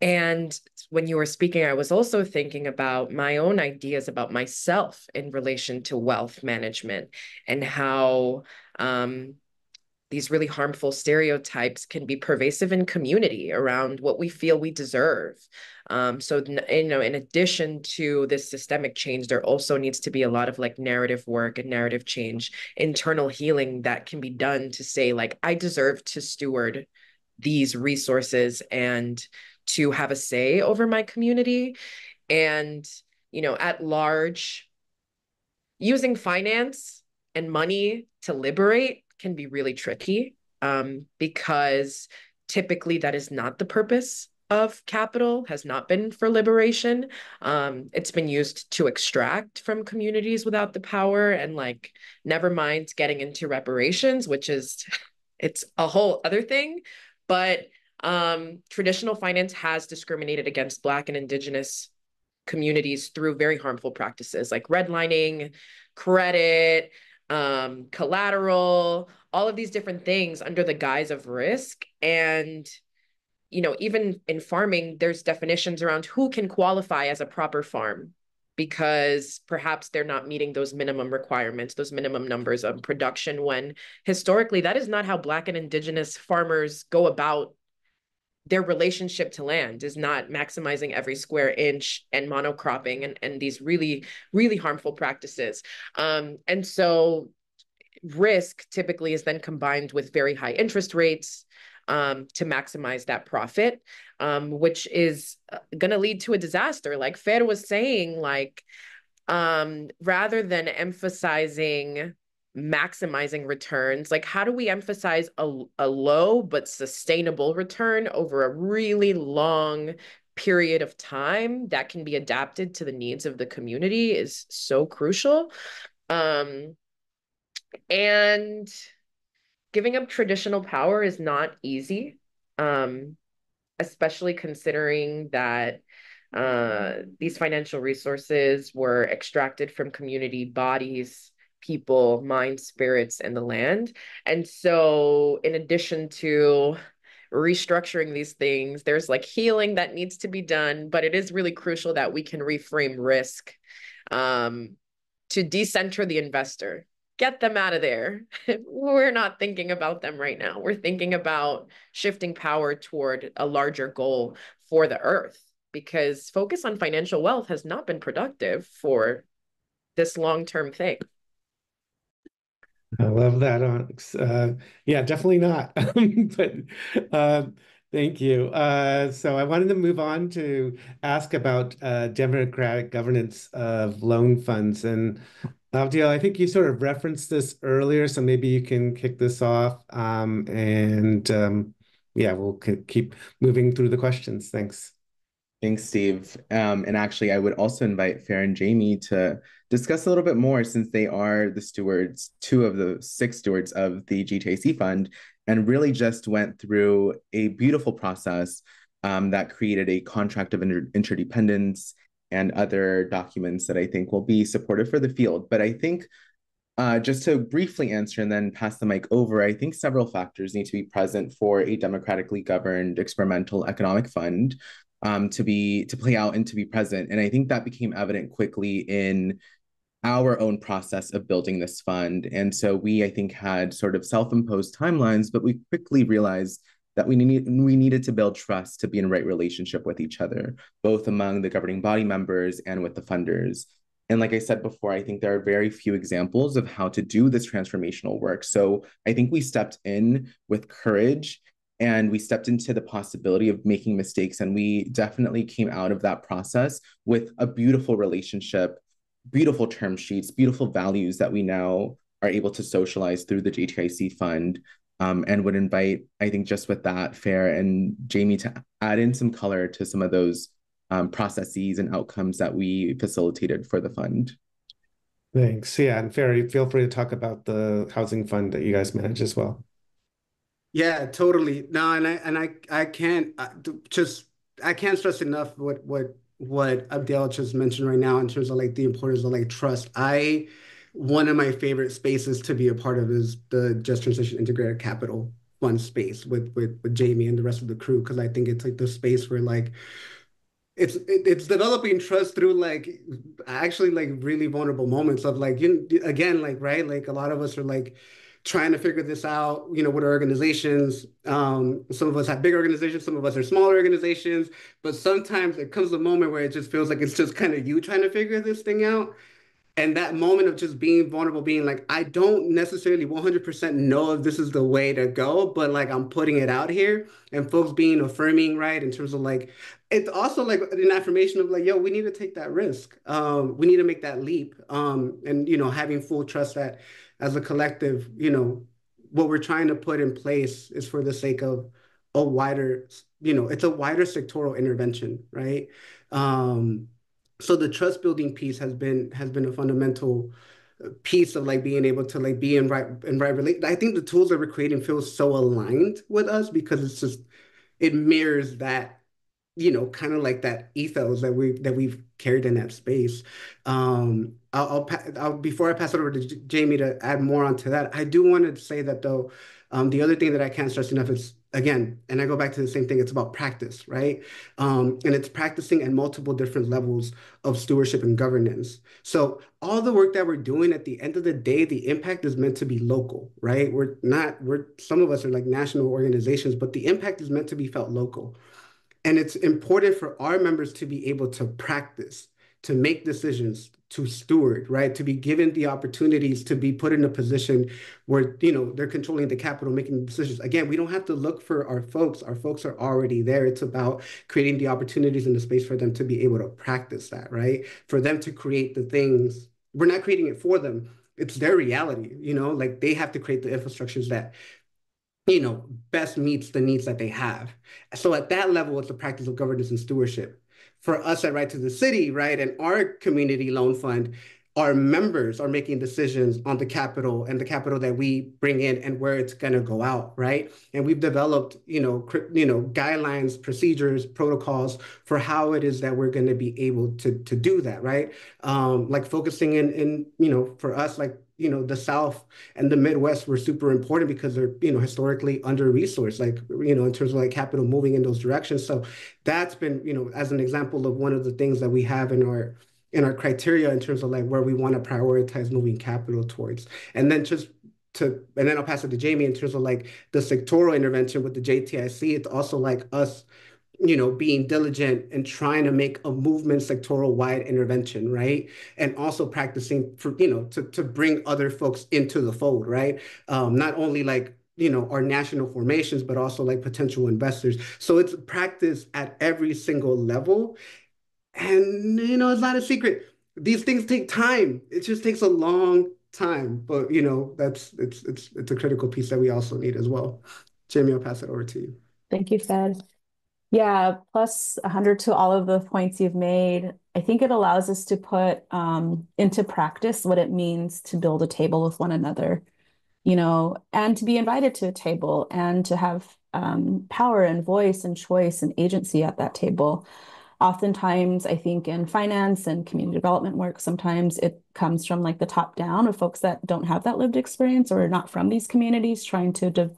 And when you were speaking, I was also thinking about my own ideas about myself in relation to wealth management and how these really harmful stereotypes can be pervasive in community around what we feel we deserve. So, in addition to this systemic change, there also needs to be a lot of like narrative work and narrative change, internal healing that can be done to say, like, I deserve to steward these resources and to have a say over my community. And, at large, using finance and money to liberate can be really tricky, because typically that is not the purpose of capital, has not been for liberation. It's been used to extract from communities without the power, and like, never mind getting into reparations, which is, it's a whole other thing. But traditional finance has discriminated against Black and Indigenous communities through very harmful practices like redlining, credit, collateral, all of these different things under the guise of risk. And, even in farming, there's definitions around who can qualify as a proper farm, because perhaps they're not meeting those minimum requirements, those minimum numbers of production, when historically that is not how Black and Indigenous farmers go about their relationship to land, is not maximizing every square inch and monocropping and these really, really harmful practices. And so risk typically is then combined with very high interest rates to maximize that profit, which is going to lead to a disaster. Like Fer was saying, like, rather than emphasizing maximizing returns, like, how do we emphasize a low but sustainable return over a really long period of time that can be adapted to the needs of the community is so crucial. And giving up traditional power is not easy, especially considering that these financial resources were extracted from community bodies, people, minds, spirits, and the land. And so in addition to restructuring these things, there's like healing that needs to be done, but it is really crucial that we can reframe risk to decenter the investor. Get them out of there. We're not thinking about them right now. We're thinking about shifting power toward a larger goal for the earth, because focus on financial wealth has not been productive for this long-term thing. I love that, Onyx. Yeah, definitely not. But thank you. So I wanted to move on to ask about democratic governance of loan funds. And Avdiel, I think you sort of referenced this earlier, so maybe you can kick this off. Yeah, we'll keep moving through the questions. Thanks. Thanks, Steve. And actually, I would also invite Fer and Jamie to discuss a little bit more, since they are the stewards, 2 of the 6 stewards of the GTAC fund, and really just went through a beautiful process that created a contract of interdependence and other documents that I think will be supportive for the field. But I think just to briefly answer and then pass the mic over, I think several factors need to be present for a democratically governed experimental economic fund to play out and to be present. And I think that became evident quickly in our own process of building this fund. And so we, I think, had sort of self-imposed timelines, but we quickly realized that we needed to build trust to be in right relationship with each other, both among the governing body members and with the funders. And like I said before, I think there are very few examples of how to do this transformational work. So I think we stepped in with courage and we stepped into the possibility of making mistakes. And we definitely came out of that process with a beautiful relationship, beautiful term sheets, beautiful values that we now are able to socialize through the JTIC fund. And would invite, I think, just with that, Fair and Jamie to add in some color to some of those processes and outcomes that we facilitated for the fund. Thanks. Yeah, and Fair, feel free to talk about the housing fund that you guys manage as well. Yeah, totally. No, I can't I can't stress enough what Abdel just mentioned right now in terms of like the importance of like trust. One of my favorite spaces to be a part of is the Just Transition Integrated Capital Fund space with Jamie and the rest of the crew, because I think it's like the space where like it's developing trust through like actually like really vulnerable moments of like again like right like a lot of us are like trying to figure this out, with our organizations. Some of us have big organizations, some of us are smaller organizations, but sometimes it comes a moment where it just feels like it's just kind of you trying to figure this thing out. And that moment of just being vulnerable, being like, I don't necessarily 100% know if this is the way to go, but like I'm putting it out here, and folks being affirming, right? In terms of like, it's also like an affirmation of like, yo, we need to take that risk. We need to make that leap. And having full trust that as a collective, what we're trying to put in place is for the sake of a wider, it's a wider sectoral intervention, right? So the trust building piece has been a fundamental piece of like being able to like be in right relate. I think the tools that we're creating feel so aligned with us because it mirrors that, kind of like that ethos that we've carried in that space. I'll before I pass it over to Jamie to add more onto that, I do want to say that though, the other thing that I can't stress enough is again, and I go back to the same thing, it's about practice, right? And it's practicing at multiple different levels of stewardship and governance. So all the work that we're doing at the end of the day, the impact is meant to be local, right? Some of us are like national organizations, but the impact is meant to be felt local. And it's important for our members to be able to practice, to make decisions, to steward, right? To be given the opportunities to be put in a position where, they're controlling the capital, making decisions. Again, we don't have to look for our folks. Our folks are already there. It's about creating the opportunities and the space for them to be able to practice that, right? For them to create the things. We're not creating it for them. It's their reality, like they have to create the infrastructures that best meets the needs that they have. So at that level, it's a practice of governance and stewardship. For us at Right to the City, right, and our community loan fund, our members are making decisions on the capital and the capital that we bring in and where it's going to go out, right? And we've developed, guidelines, procedures, protocols for how it is that we're going to be able to do that, right? Like focusing in for us, like the South and the Midwest were super important because they're, historically under-resourced, like, in terms of like capital moving in those directions. So that's been, as an example of one of the things that we have in our criteria in terms of like where we want to prioritize moving capital towards. And then I'll pass it to Jamie in terms of like the sectoral intervention with the JTIC. It's also like us being diligent and trying to make a movement sectoral wide intervention, right? And also practicing for, to bring other folks into the fold, right? Not only like, our national formations, but also like potential investors. So it's practice at every single level. And, it's not a secret. These things take time. It just takes a long time. But, it's a critical piece that we also need as well. Jamie, I'll pass it over to you. Thank you, Fed. Yeah, plus 100 to all of the points you've made. I think it allows us to put into practice what it means to build a table with one another, and to be invited to a table and to have power and voice and choice and agency at that table. Oftentimes, I think in finance and community development work, sometimes it comes from like the top down of folks that don't have that lived experience or are not from these communities trying to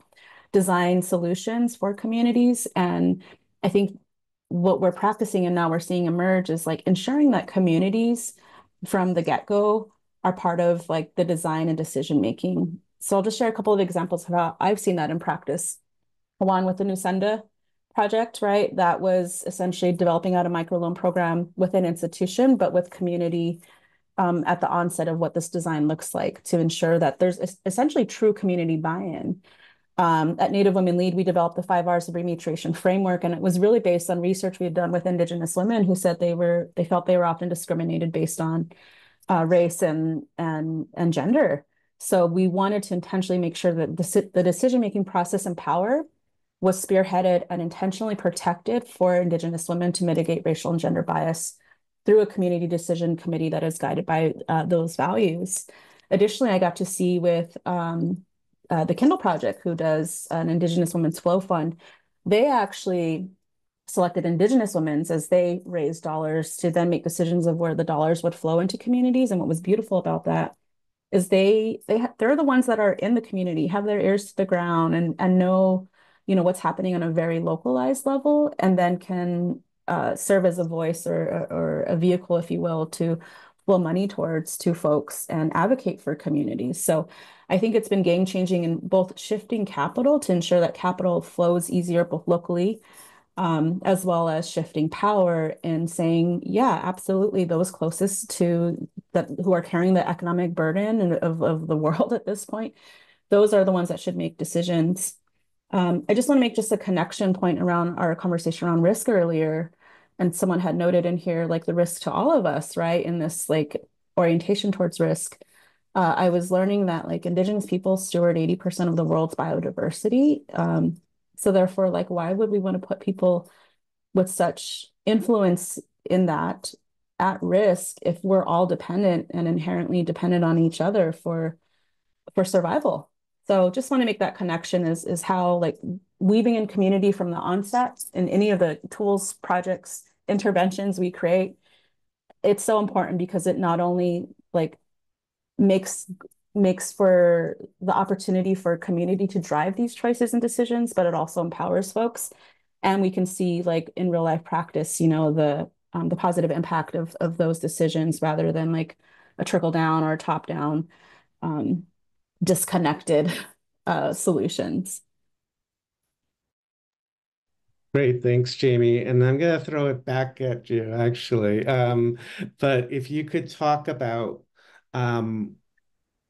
design solutions for communities. And I think what we're practicing and now we're seeing emerge is like ensuring that communities from the get-go are part of like the design and decision making. So I'll just share a couple of examples of how I've seen that in practice. One with the Nusenda project, right? That was essentially developing out a microloan program with an institution, but with community at the onset of what this design looks like to ensure that there's essentially true community buy-in. At Native Women Lead, we developed the 5 R's of Rematriation framework, and it was really based on research we had done with Indigenous women who said they felt they were often discriminated based on race and gender. So we wanted to intentionally make sure that the decision-making process and power was spearheaded and intentionally protected for Indigenous women to mitigate racial and gender bias through a community decision committee that is guided by those values. Additionally, I got to see with the Kindle Project, who does an Indigenous Women's Flow Fund, they actually selected Indigenous women as they raised dollars to then make decisions of where the dollars would flow into communities. And what was beautiful about that is they're the ones that are in the community, have their ears to the ground and know, what's happening on a very localized level, and then can serve as a voice or a vehicle, if you will, to flow money towards to folks and advocate for communities. So I think it's been game changing in both shifting capital to ensure that capital flows easier both locally, as well as shifting power and saying, yeah, absolutely, those closest to that who are carrying the economic burden of the world at this point, those are the ones that should make decisions. I just want to make just a connection point around our conversation around risk earlier. And someone had noted in here, like the risk to all of us, right? In this like orientation towards risk. I was learning that like Indigenous people steward 80% of the world's biodiversity. So therefore, like, why would we want to put people with such influence in that at risk if we're all dependent and inherently dependent on each other for survival? So just want to make that connection is how like weaving in community from the onset in any of the tools, projects, interventions we create, it's so important because it not only like makes for the opportunity for community to drive these choices and decisions, but it also empowers folks. And we can see like in real life practice, the positive impact of those decisions rather than like a trickle down or a top down disconnected solutions. Great, thanks, Jamie. And I'm going to throw it back at you, actually. But if you could talk about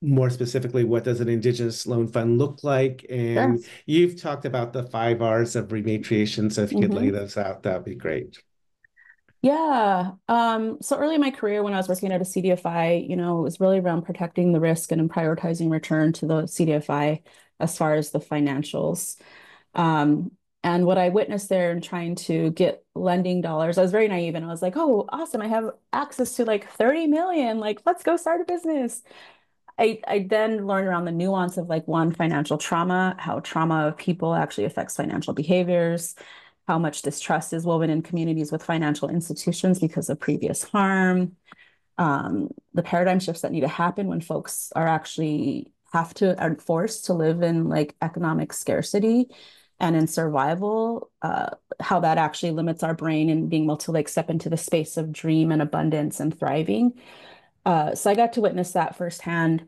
more specifically, what does an Indigenous loan fund look like? And Sure. you've talked about the 5 R's of rematriation, so if you could lay those out, that'd be great. Yeah. So early in my career, when I was working at a CDFI, it was really around protecting the risk and prioritizing return to the CDFI as far as the financials. And what I witnessed there in trying to get lending dollars, I was very naive and I was like, oh, awesome. I have access to like 30 million. Like, let's go start a business. I then learned around the nuance of like one, financial trauma, how trauma of people actually affects financial behaviors, how much distrust is woven in communities with financial institutions because of previous harm, the paradigm shifts that need to happen when folks are are forced to live in like economic scarcity and in survival, how that actually limits our brain and being able to like step into the space of dream and abundance and thriving. So I got to witness that firsthand.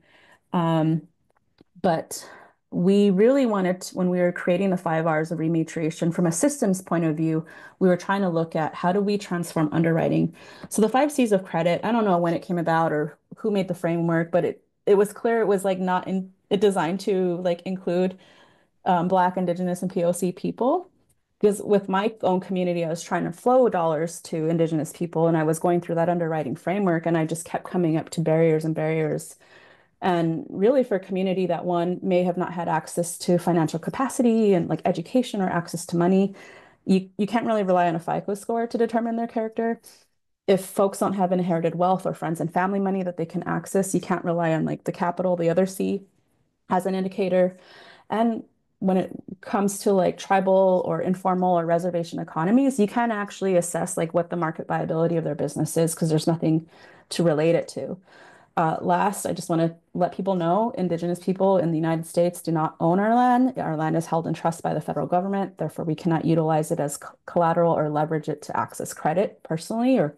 But we really wanted to, when we were creating the 5 R's of rematriation from a systems point of view, we were trying to look at how do we transform underwriting. So the 5 C's of credit, I don't know when it came about or who made the framework, but it was clear it was like not in it designed to like include Black, Indigenous, and POC people. Because with my own community, I was trying to flow dollars to Indigenous people, and I was going through that underwriting framework, and I just kept coming up to barriers and barriers. And really, for a community that one may have not had access to financial capacity and like education or access to money, you can't really rely on a FICO score to determine their character. If folks don't have inherited wealth or friends and family money that they can access, you can't rely on like the capital, the other C, as an indicator. And when it comes to like tribal or informal or reservation economies, you can actually assess like what the market viability of their business is because there's nothing to relate it to. Last, I just want to let people know Indigenous people in the United States do not own our land. Our land is held in trust by the federal government. Therefore, we cannot utilize it as collateral or leverage it to access credit personally or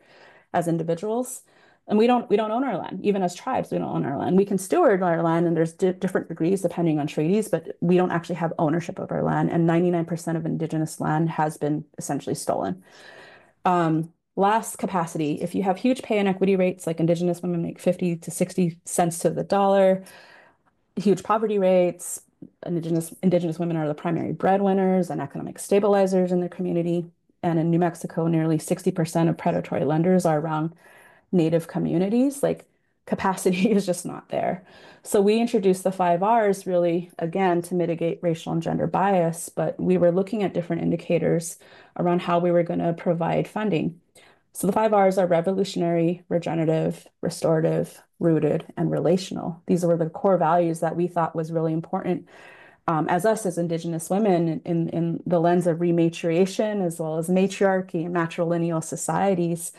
as individuals. And we don't own our land. Even as tribes, we don't own our land. We can steward our land, and there's different degrees depending on treaties, but we don't actually have ownership of our land. And 99% of Indigenous land has been essentially stolen. Last, capacity. If you have huge pay inequity rates, like Indigenous women make 50 to 60 cents to the dollar, huge poverty rates, Indigenous women are the primary breadwinners and economic stabilizers in their community. And in New Mexico, nearly 60% of predatory lenders are around Native communities. Like capacity is just not there. So we introduced the 5 Rs really, again, to mitigate racial and gender bias, but we were looking at different indicators around how we were going to provide funding. So the 5 Rs are revolutionary, regenerative, restorative, rooted, and relational. These were the core values that we thought was really important as us as Indigenous women in the lens of rematriation, as well as matriarchy and matrilineal societies,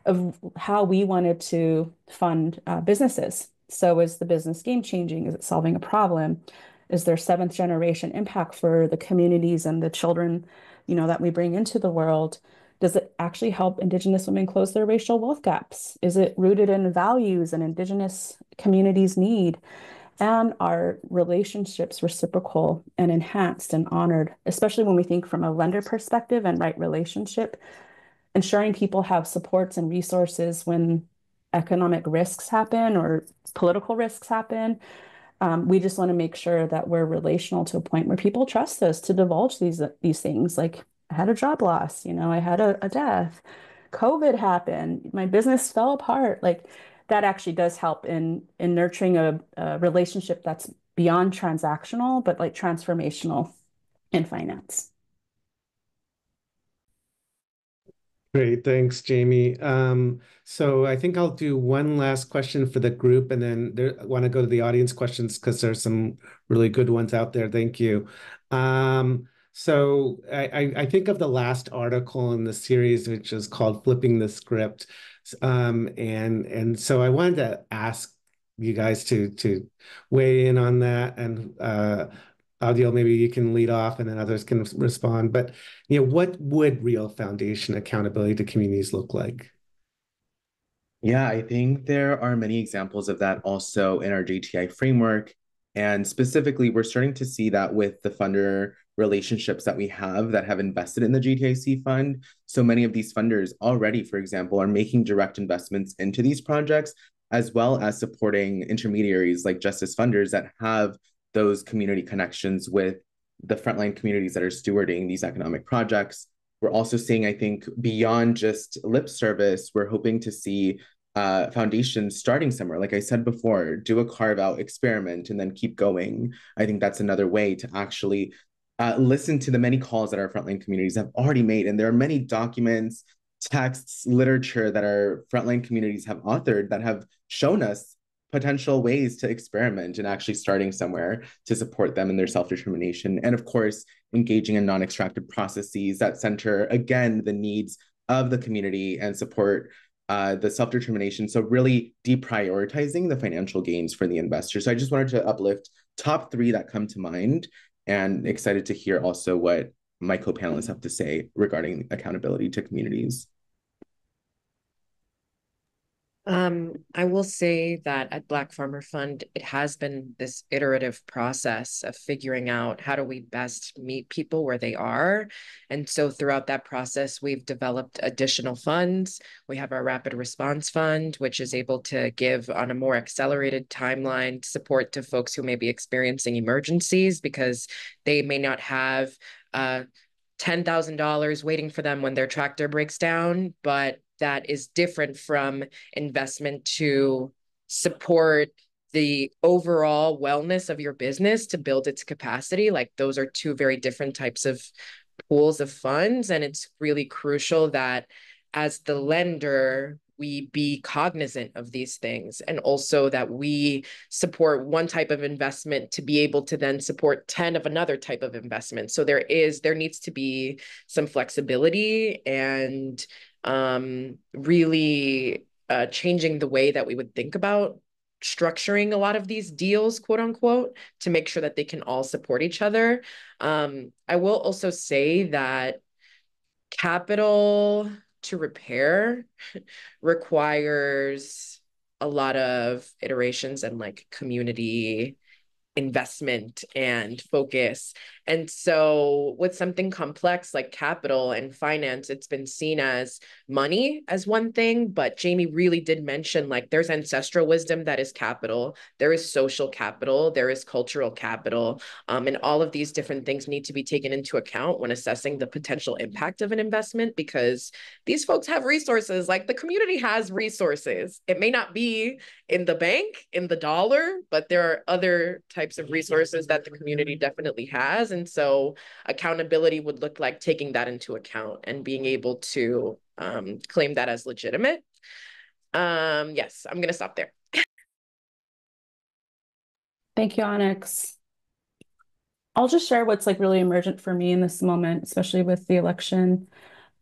of how we wanted to fund businesses. So is the business game changing? Is it solving a problem? Is there 7th generation impact for the communities and the children, that we bring into the world? Does it actually help Indigenous women close their racial wealth gaps? Is it rooted in values and Indigenous communities' need? And are relationships reciprocal and enhanced and honored, especially when we think from a lender perspective and right relationship, ensuring people have supports and resources when economic risks happen or political risks happen. We just want to make sure that we're relational to a point where people trust us to divulge these things. Like I had a job loss, I had a death, COVID happened, my business fell apart. Like that actually does help in nurturing a relationship that's beyond transactional, but like transformational in finance. Great, thanks, Jamie. So I think I'll do one last question for the group, and then I want to go to the audience questions because there's some really good ones out there. Thank you. So I think of the last article in the series, which is called "Flipping the Script," and so I wanted to ask you guys to weigh in on that, and Adil, maybe you can lead off and then others can respond. But, what would real foundation accountability to communities look like? Yeah, I think there are many examples of that also in our JTI framework. And specifically, we're starting to see that with the funder relationships that we have that have invested in the GTIC fund. So many of these funders already, for example, are making direct investments into these projects, as well as supporting intermediaries like justice funders that have those community connections with the frontline communities that are stewarding these economic projects. We're also seeing, I think, beyond just lip service, we're hoping to see foundations starting somewhere. Like I said before, do a carve out experiment and then keep going. I think that's another way to actually listen to the many calls that our frontline communities have already made. And there are many documents, texts, literature that our frontline communities have authored that have shown us potential ways to experiment and actually starting somewhere to support them in their self-determination. And of course, engaging in non-extractive processes that center, again, the needs of the community and support the self-determination. So really deprioritizing the financial gains for the investor. So I just wanted to uplift top 3 that come to mind, and excited to hear also what my co-panelists have to say regarding accountability to communities. I will say that at Black Farmer Fund, it has been this iterative process of figuring out how do we best meet people where they are. And so throughout that process, we've developed additional funds. We have our Rapid Response Fund, which is able to give on a more accelerated timeline support to folks who may be experiencing emergencies because they may not have $10,000 waiting for them when their tractor breaks down, but that is different from investment to support the overall wellness of your business to build its capacity. Like those are 2 very different types of pools of funds. And it's really crucial that as the lender, we be cognizant of these things, and also that we support one type of investment to be able to then support 10 of another type of investment. So there needs to be some flexibility and really changing the way that we would think about structuring a lot of these deals, quote unquote, to make sure that they can all support each other. I will also say that capital to repair requires a lot of iterations and like community investment and focus. And so with something complex like capital and finance, it's been seen as money as one thing, but Jamie really did mention like there's ancestral wisdom that is capital, there is social capital, there is cultural capital, and all of these different things need to be taken into account when assessing the potential impact of an investment, because these folks have resources, like the community has resources. It may not be in the bank, in the dollar, but there are other types of resources that the community definitely has. And so accountability would look like taking that into account and being able to claim that as legitimate. Yes, I'm going to stop there. Thank you, Onyx. I'll just share what's like really emergent for me in this moment, especially with the election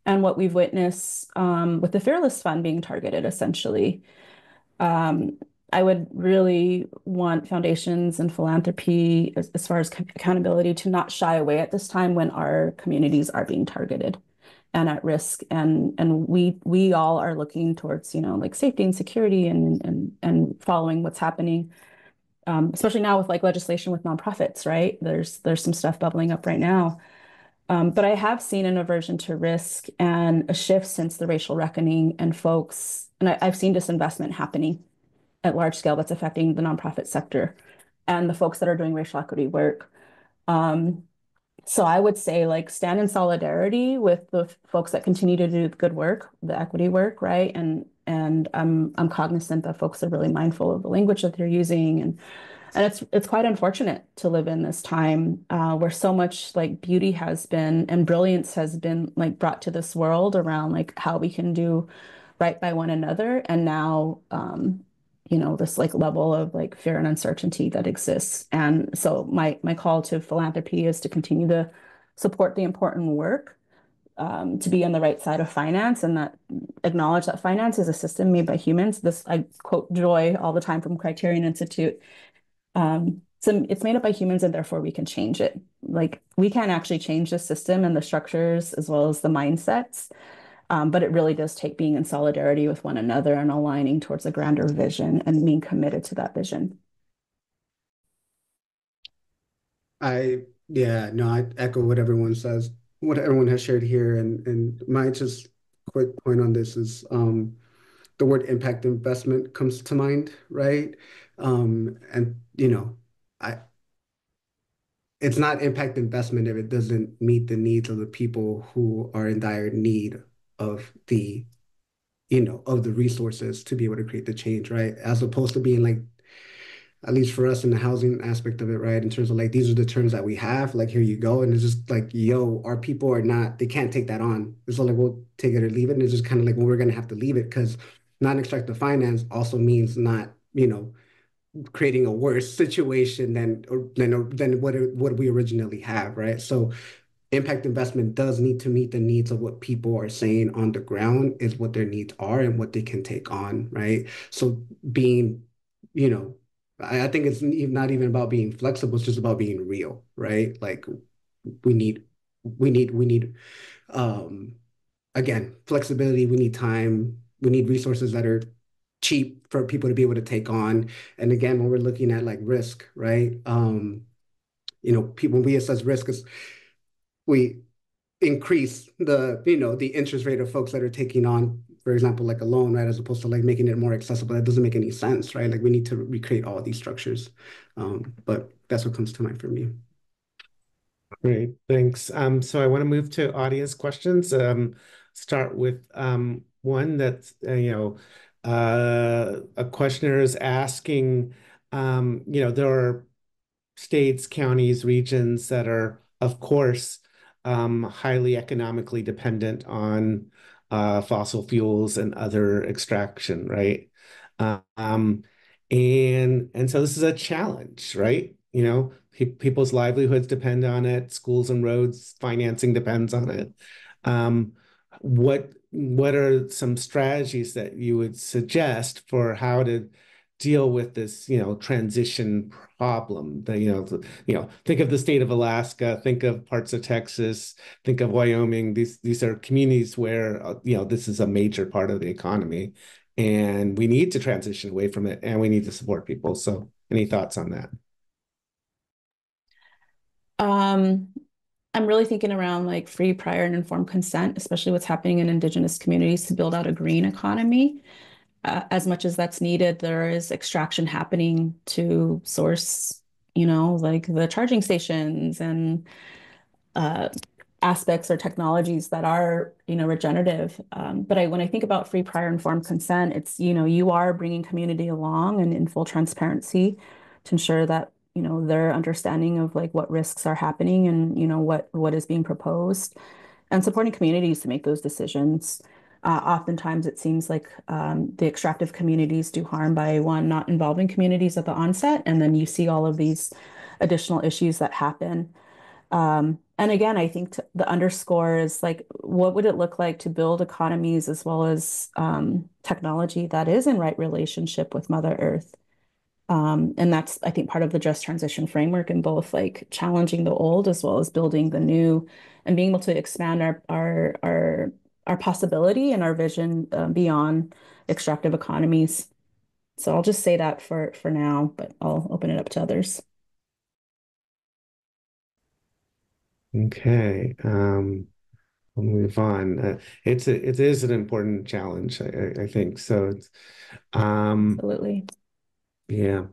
and what we've witnessed with the Fearless Fund being targeted, essentially. I would really want foundations and philanthropy, as far as accountability, to not shy away at this time when our communities are being targeted and at risk, and we all are looking towards, you know, like safety and security and following what's happening, especially now with like legislation with nonprofits, right? There's some stuff bubbling up right now. But I have seen an aversion to risk and a shift since the racial reckoning, and folks, and I've seen disinvestment happening at large scale that's affecting the nonprofit sector and the folks that are doing racial equity work. So I would say like stand in solidarity with the folks that continue to do good work, the equity work, right? And I'm cognizant that folks are really mindful of the language that they're using, and it's quite unfortunate to live in this time where so much like beauty has been and brilliance has been like brought to this world around like how we can do right by one another, and now you know, this like level of like fear and uncertainty that exists. And so my call to philanthropy is to continue to support the important work, to be on the right side of finance, and that acknowledge that finance is a system made by humans. This, I quote Joy all the time from Criterion Institute. So it's made up by humans, and therefore we can change it. Like we can't actually change the system and the structures as well as the mindsets. But it really does take being in solidarity with one another and aligning towards a grander vision and being committed to that vision. I echo what everyone says, what everyone has shared here, and my just quick point on this is the word impact investment comes to mind, right? And you know, I it's not impact investment if it doesn't meet the needs of the people who are in dire need of the, you know, of the resources to be able to create the change, right? As opposed to being like, at least for us in the housing aspect of it, right? In terms of like, these are the terms that we have, like, here you go. And it's just like, yo, our people are not, they can't take that on. It's like, we'll take it or leave it. And it's just kind of like, well, we're going to have to leave it because non-extractive finance also means not, you know, creating a worse situation than what we originally have, right? So impact investment does need to meet the needs of what people are saying on the ground is what their needs are and what they can take on, right? So being, you know, I think it's not even about being flexible, it's just about being real, right? Like we need, we need, um, again, flexibility, we need time, we need resources that are cheap for people to be able to take on. And again, when we're looking at like risk, right? You know, people, when we assess risk, is we increase the, you know, the interest rate of folks that are taking on, for example, like a loan, right, as opposed to like making it more accessible. That doesn't make any sense, right? Like we need to recreate all these structures. But that's what comes to mind for me. Great, thanks. So I want to move to audience questions. Start with one that's, a questioner is asking, there are states, counties, regions that are, of course, highly economically dependent on fossil fuels and other extraction, right? Um, and so this is a challenge, right? You know, people's livelihoods depend on it, schools and roads financing depends on it. Um, what are some strategies that you would suggest for how to deal with this, transition problem? Think of the state of Alaska, think of parts of Texas, think of Wyoming. These are communities where, this is a major part of the economy, and we need to transition away from it, and we need to support people. So, any thoughts on that? I'm really thinking around like free, prior, and informed consent, especially what's happening in Indigenous communities to build out a green economy. As much as that's needed, there is extraction happening to source, like the charging stations and uh, aspects or technologies that are, regenerative. But when I think about free, prior, informed consent, it's, you are bringing community along and in full transparency to ensure that, their understanding of like what risks are happening and, what is being proposed and supporting communities to make those decisions. Oftentimes, it seems like the extractive communities do harm by one, not involving communities at the onset, and then you see all of these additional issues that happen. And again, I think the underscore is like, what would it look like to build economies as well as technology that is in right relationship with Mother Earth? And that's, I think, part of the just transition framework in both like challenging the old as well as building the new and being able to expand our possibility and our vision beyond extractive economies. So I'll just say that for now, but I'll open it up to others. Okay. We'll move on. It is an important challenge, I think. So it's, Absolutely. yeah.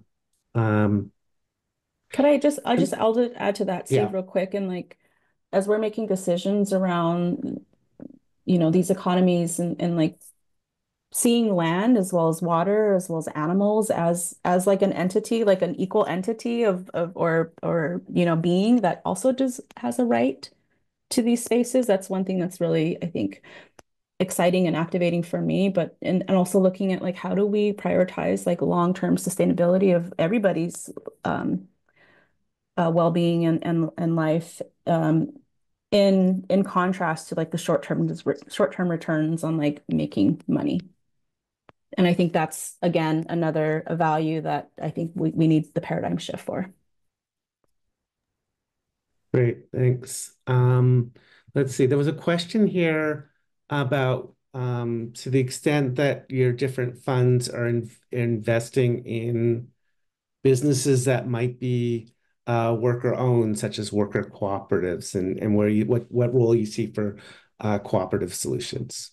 Um, Could I'll just add to that, yeah. Steve, real quick. And like, as we're making decisions around, these economies and like seeing land as well as water, as well as animals as like an entity, like an equal entity of or, being that also has a right to these spaces. That's one thing that's really, I think, exciting and activating for me, but and also looking at like how do we prioritize like long-term sustainability of everybody's well-being and life in contrast to like the short-term returns on like making money. And I think that's again another value that I think we need the paradigm shift for. Great, thanks. Let's see. There was a question here about to the extent that your different funds are investing in businesses that might be worker owned, such as worker cooperatives, and what role you see for cooperative solutions.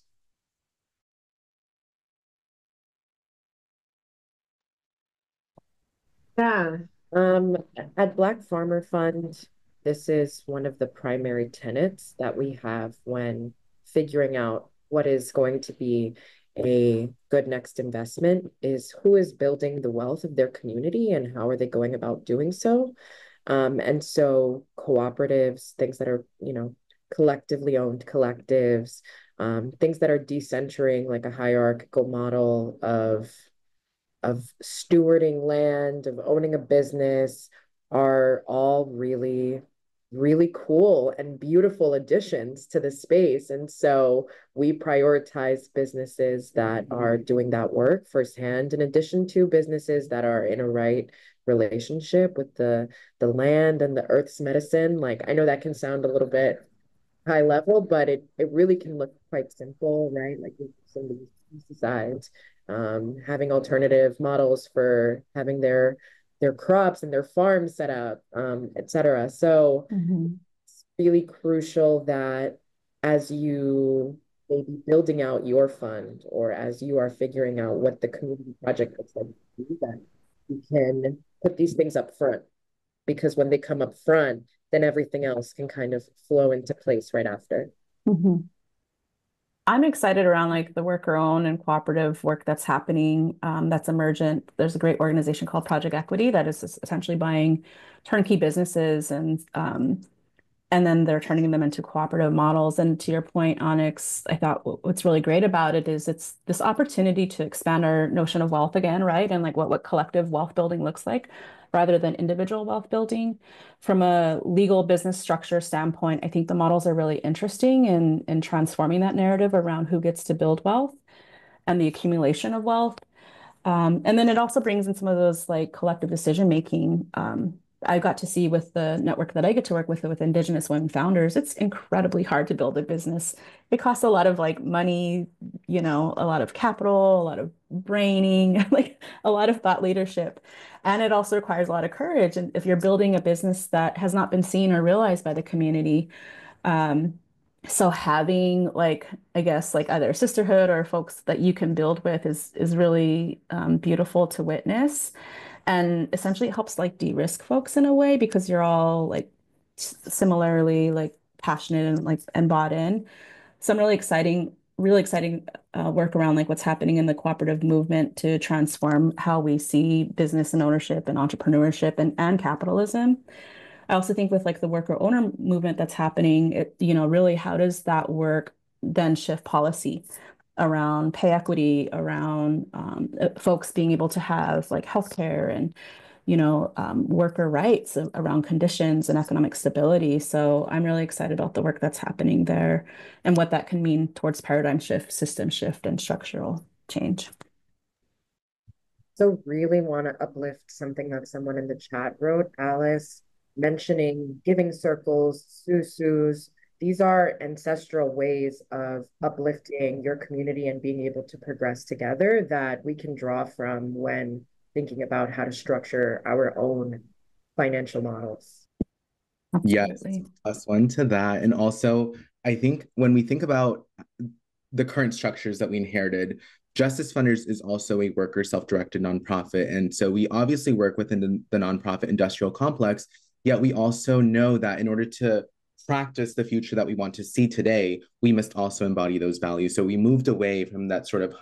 Yeah. At Black Farmer Fund, this is one of the primary tenets that we have when figuring out what is going to be a good next investment is who is building the wealth of their community and how are they going about doing so. And so cooperatives, things that are, collectively owned collectives, things that are decentering like a hierarchical model of stewarding land, of owning a business are all really, really cool and beautiful additions to the space. And so we prioritize businesses that are doing that work firsthand, in addition to businesses that are in a right relationship with the land and the earth's medicine. Like I know that can sound a little bit high level, but it really can look quite simple, right? Like some of these pesticides, having alternative models for having their crops and their farms set up, et cetera. So it's really crucial that as you may be building out your fund or as you are figuring out what the community project looks like, that you can put these things up front because when they come up front, then everything else can kind of flow into place right after. I'm excited around like the worker owned and cooperative work that's happening, that's emergent. There's a great organization called Project Equity that is essentially buying turnkey businesses and and then they're turning them into cooperative models. And to your point, Onyx, I thought what's really great about it is it's this opportunity to expand our notion of wealth again, right? And like what collective wealth building looks like rather than individual wealth building. From a legal business structure standpoint, I think the models are really interesting in transforming that narrative around who gets to build wealth and the accumulation of wealth. And then it also brings in some of those like collective decision making. I got to see with the network that I get to work with Indigenous women founders, it's incredibly hard to build a business. It costs a lot of like money, a lot of capital, a lot of braining, like a lot of thought leadership. And it also requires a lot of courage. And if you're building a business that has not been seen or realized by the community, um, so having like, I guess, like either a sisterhood or folks that you can build with is really beautiful to witness. And essentially it helps like de-risk folks in a way because you're all like similarly like passionate and like and bought in. Some really exciting work around like what's happening in the cooperative movement to transform how we see business and ownership and entrepreneurship and capitalism. I also think with like the worker owner movement that's happening, really how does that work then shift policy around pay equity, around folks being able to have like healthcare and, worker rights around conditions and economic stability. So I'm really excited about the work that's happening there and what that can mean towards paradigm shift, system shift, and structural change. So really want to uplift something that someone in the chat wrote, Alice, mentioning giving circles, susus. These are ancestral ways of uplifting your community and being able to progress together that we can draw from when thinking about how to structure our own financial models. Yes, Absolutely. plus one to that. And also, I think when we think about the current structures that we inherited, Justice Funders is also a worker self-directed nonprofit. And so we obviously work within the nonprofit industrial complex, yet we also know that in order to practice the future that we want to see today, we must also embody those values. So we moved away from that sort of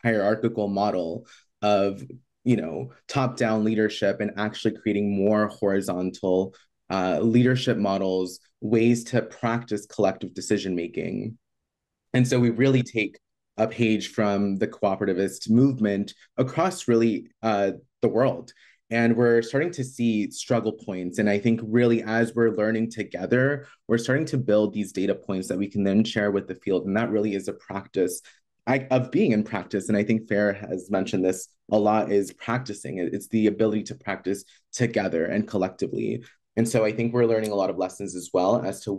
hierarchical model of, top-down leadership and actually creating more horizontal leadership models, ways to practice collective decision making. And so we really take a page from the cooperativist movement across really the world. And we're starting to see struggle points. And I think really as we're learning together, we're starting to build these data points that we can then share with the field. And that really is a practice of being in practice. And I think Fair has mentioned this a lot, is practicing. It's the ability to practice together and collectively. And so I think we're learning a lot of lessons as well as to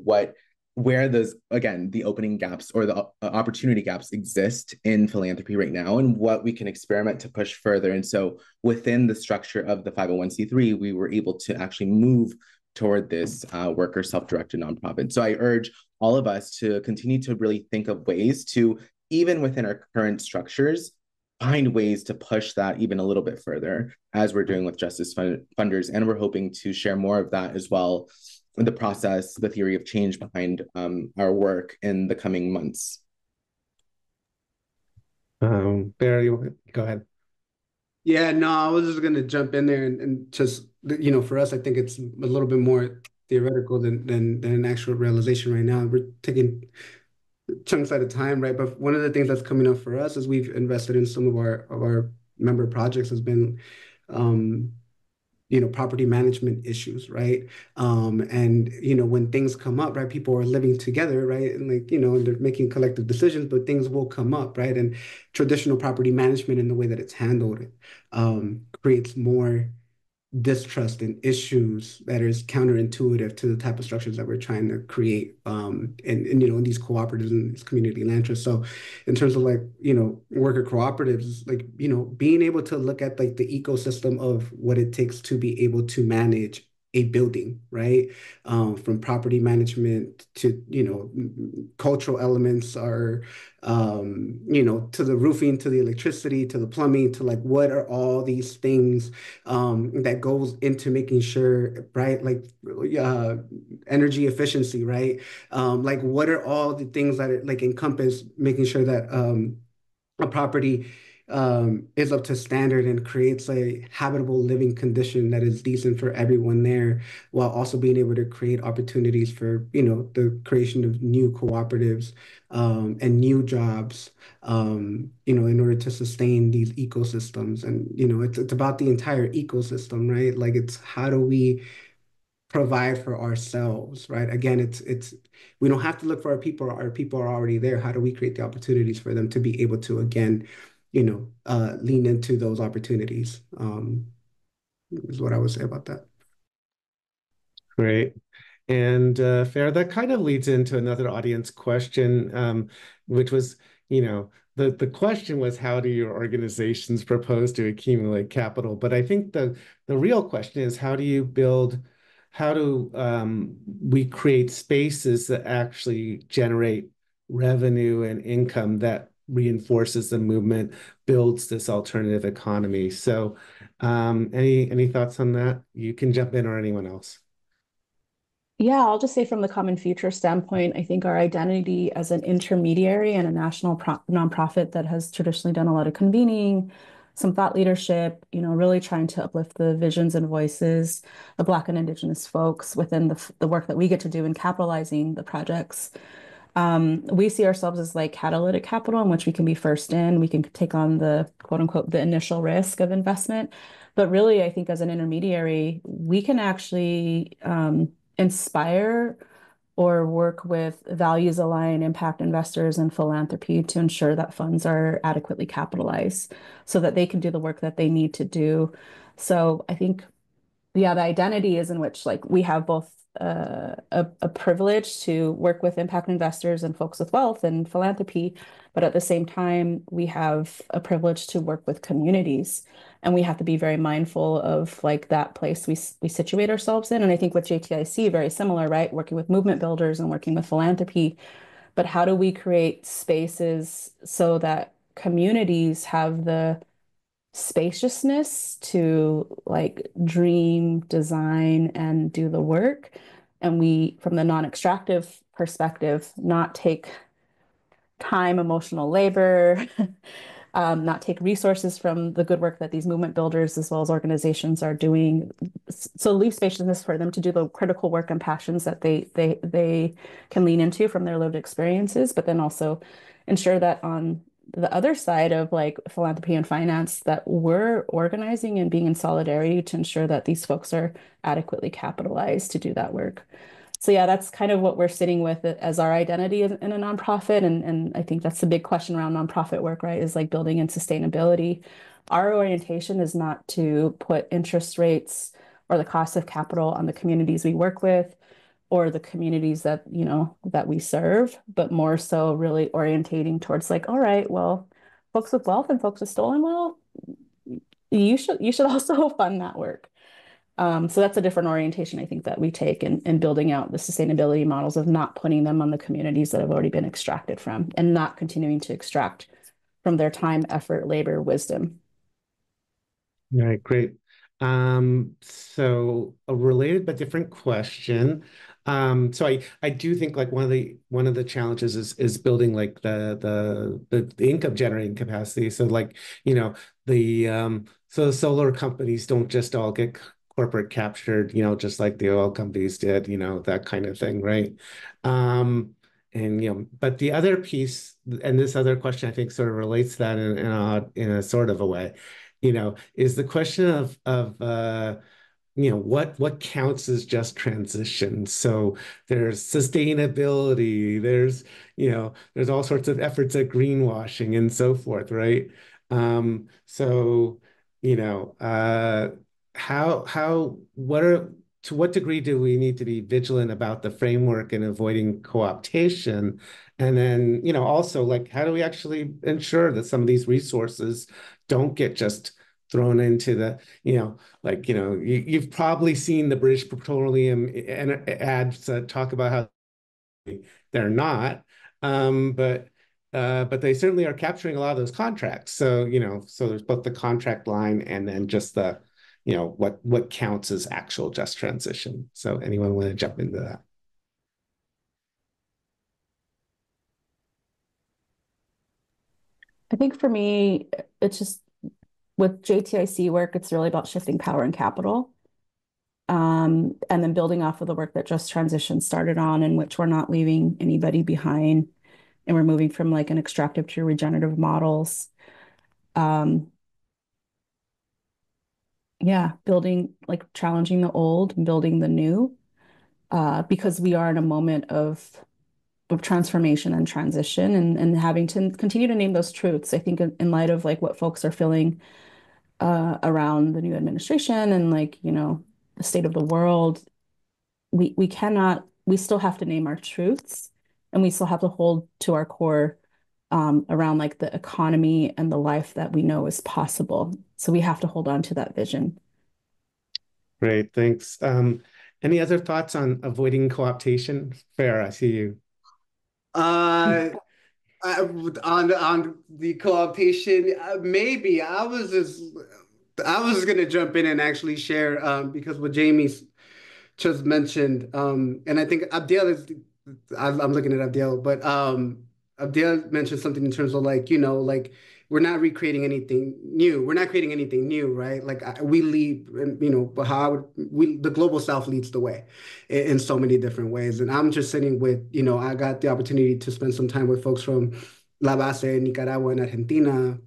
where those, again, the opening gaps or the opportunity gaps exist in philanthropy right now and what we can experiment to push further. And so within the structure of the 501c3, we were able to actually move toward this worker self-directed nonprofit. So I urge all of us to continue to really think of ways to, even within our current structures, find ways to push that even a little bit further as we're doing with Justice Funders. And we're hoping to share more of that as well, the process, the theory of change behind our work in the coming months. Barry, go ahead. Yeah, no, I was just going to jump in there and just, for us, I think it's a little bit more theoretical than an actual realization right now. We're taking chunks at a time, right? But one of the things that's coming up for us is we've invested in some of our member projects has been property management issues, right? And when things come up, right, people are living together, right? And they're making collective decisions, but things will come up, right? And traditional property management and the way that it's handled creates more distrust and issues that is counterintuitive to the type of structures that we're trying to create in these cooperatives and these community land trusts. So in terms of worker cooperatives, being able to look at the ecosystem of what it takes to be able to manage a building, right? From property management to, cultural elements are, to the roofing, to the electricity, to the plumbing, to what are all these things that goes into making sure, right? Energy efficiency, right? What are all the things that encompass making sure that a property is up to standard and creates a habitable living condition that is decent for everyone there, while also being able to create opportunities for, the creation of new cooperatives, and new jobs, in order to sustain these ecosystems. And, it's about the entire ecosystem, right? Like, it's how do we provide for ourselves, right? Again, it's we don't have to look for our people are already there. How do we create the opportunities for them to be able to, again, lean into those opportunities? Is what I would say about that. Great. And Fair, that kind of leads into another audience question, which was, the question was, how do your organizations propose to accumulate capital? But I think the real question is, how do we create spaces that actually generate revenue and income that reinforces the movement, builds this alternative economy? So any thoughts on that? You can jump in, or anyone else. Yeah, I'll just say from the Common Future standpoint, I think our identity as an intermediary and a national nonprofit that has traditionally done a lot of convening, some thought leadership, really trying to uplift the visions and voices of Black and Indigenous folks within the work that we get to do in capitalizing the projects. We see ourselves as like catalytic capital in which we can be first in, we can take on the quote unquote, the initial risk of investment. But really, I think as an intermediary, we can actually inspire or work with values aligned impact investors and philanthropy to ensure that funds are adequately capitalized so that they can do the work that they need to do. So I think, yeah, the identity is in which like we have both a privilege to work with impact investors and folks with wealth and philanthropy, but at the same time, we have a privilege to work with communities. And we have to be very mindful of like that place we situate ourselves in. And I think with JTIC, very similar, right? Working with movement builders and working with philanthropy. But how do we create spaces so that communities have the spaciousness to like dream, design, and do the work? And we, from the non-extractive perspective, not take time, emotional labor, not take resources from the good work that these movement builders as well as organizations are doing. So leave spaciousness for them to do the critical work and passions that they can lean into from their lived experiences, but then also ensure that on the other side of like philanthropy and finance that we're organizing and being in solidarity to ensure that these folks are adequately capitalized to do that work. So yeah, that's kind of what we're sitting with as our identity in a nonprofit. And I think that's the big question around nonprofit work, right? Is like building in sustainability. Our orientation is not to put interest rates or the cost of capital on the communities we work with or the communities that, that we serve, but more so really orientating towards like, all right, well, folks with wealth and folks with stolen wealth, you should also fund that work. So that's a different orientation, I think, that we take in building out the sustainability models of not putting them on the communities that have already been extracted from and not continuing to extract from their time, effort, labor, wisdom. All right, great. So a related but different question. So I do think like one of the challenges is building like the income generating capacity. So like, so the solar companies don't just all get corporate captured, just like the oil companies did, that kind of thing, right? But the other piece, and this other question I think sort of relates to that in a sort of a way, is the question of what counts as just transition. So there's sustainability, there's all sorts of efforts at greenwashing and so forth, right? So you know, what are to what degree do we need to be vigilant about the framework and avoiding co-optation? And then, also like how do we actually ensure that some of these resources don't get just thrown into you've probably seen the British Petroleum ads talk about how they're not, but they certainly are capturing a lot of those contracts. So, so there's both the contract line and then just the, what counts as actual just transition. So anyone want to jump into that? I think for me, it's just with JTIC work, it's really about shifting power and capital. And then building off of the work that Just Transition started on, in which we're not leaving anybody behind and we're moving from like an extractive to regenerative models. Yeah, building, like challenging the old and building the new, because we are in a moment of transformation and transition, and having to continue to name those truths. I think in light of like what folks are feeling around the new administration and like, you know, the state of the world, we cannot, we still have to name our truths, and we still have to hold to our core around like the economy and the life that we know is possible. So we have to hold on to that vision. Great, thanks. Any other thoughts on avoiding co-optation? Fair, I see you. Uh, on the co-optation, maybe I was gonna jump in and actually share because what Jamie just mentioned, and I think Abdiel is, I'm looking at Abdiel, but Abdiel mentioned something in terms of like, you know, like we're not recreating anything new. We're not creating anything new, right? Like we lead, and you know, but how we the global South leads the way in so many different ways. And I'm just sitting with, you know, I got the opportunity to spend some time with folks from La Base, Nicaragua, and Argentina,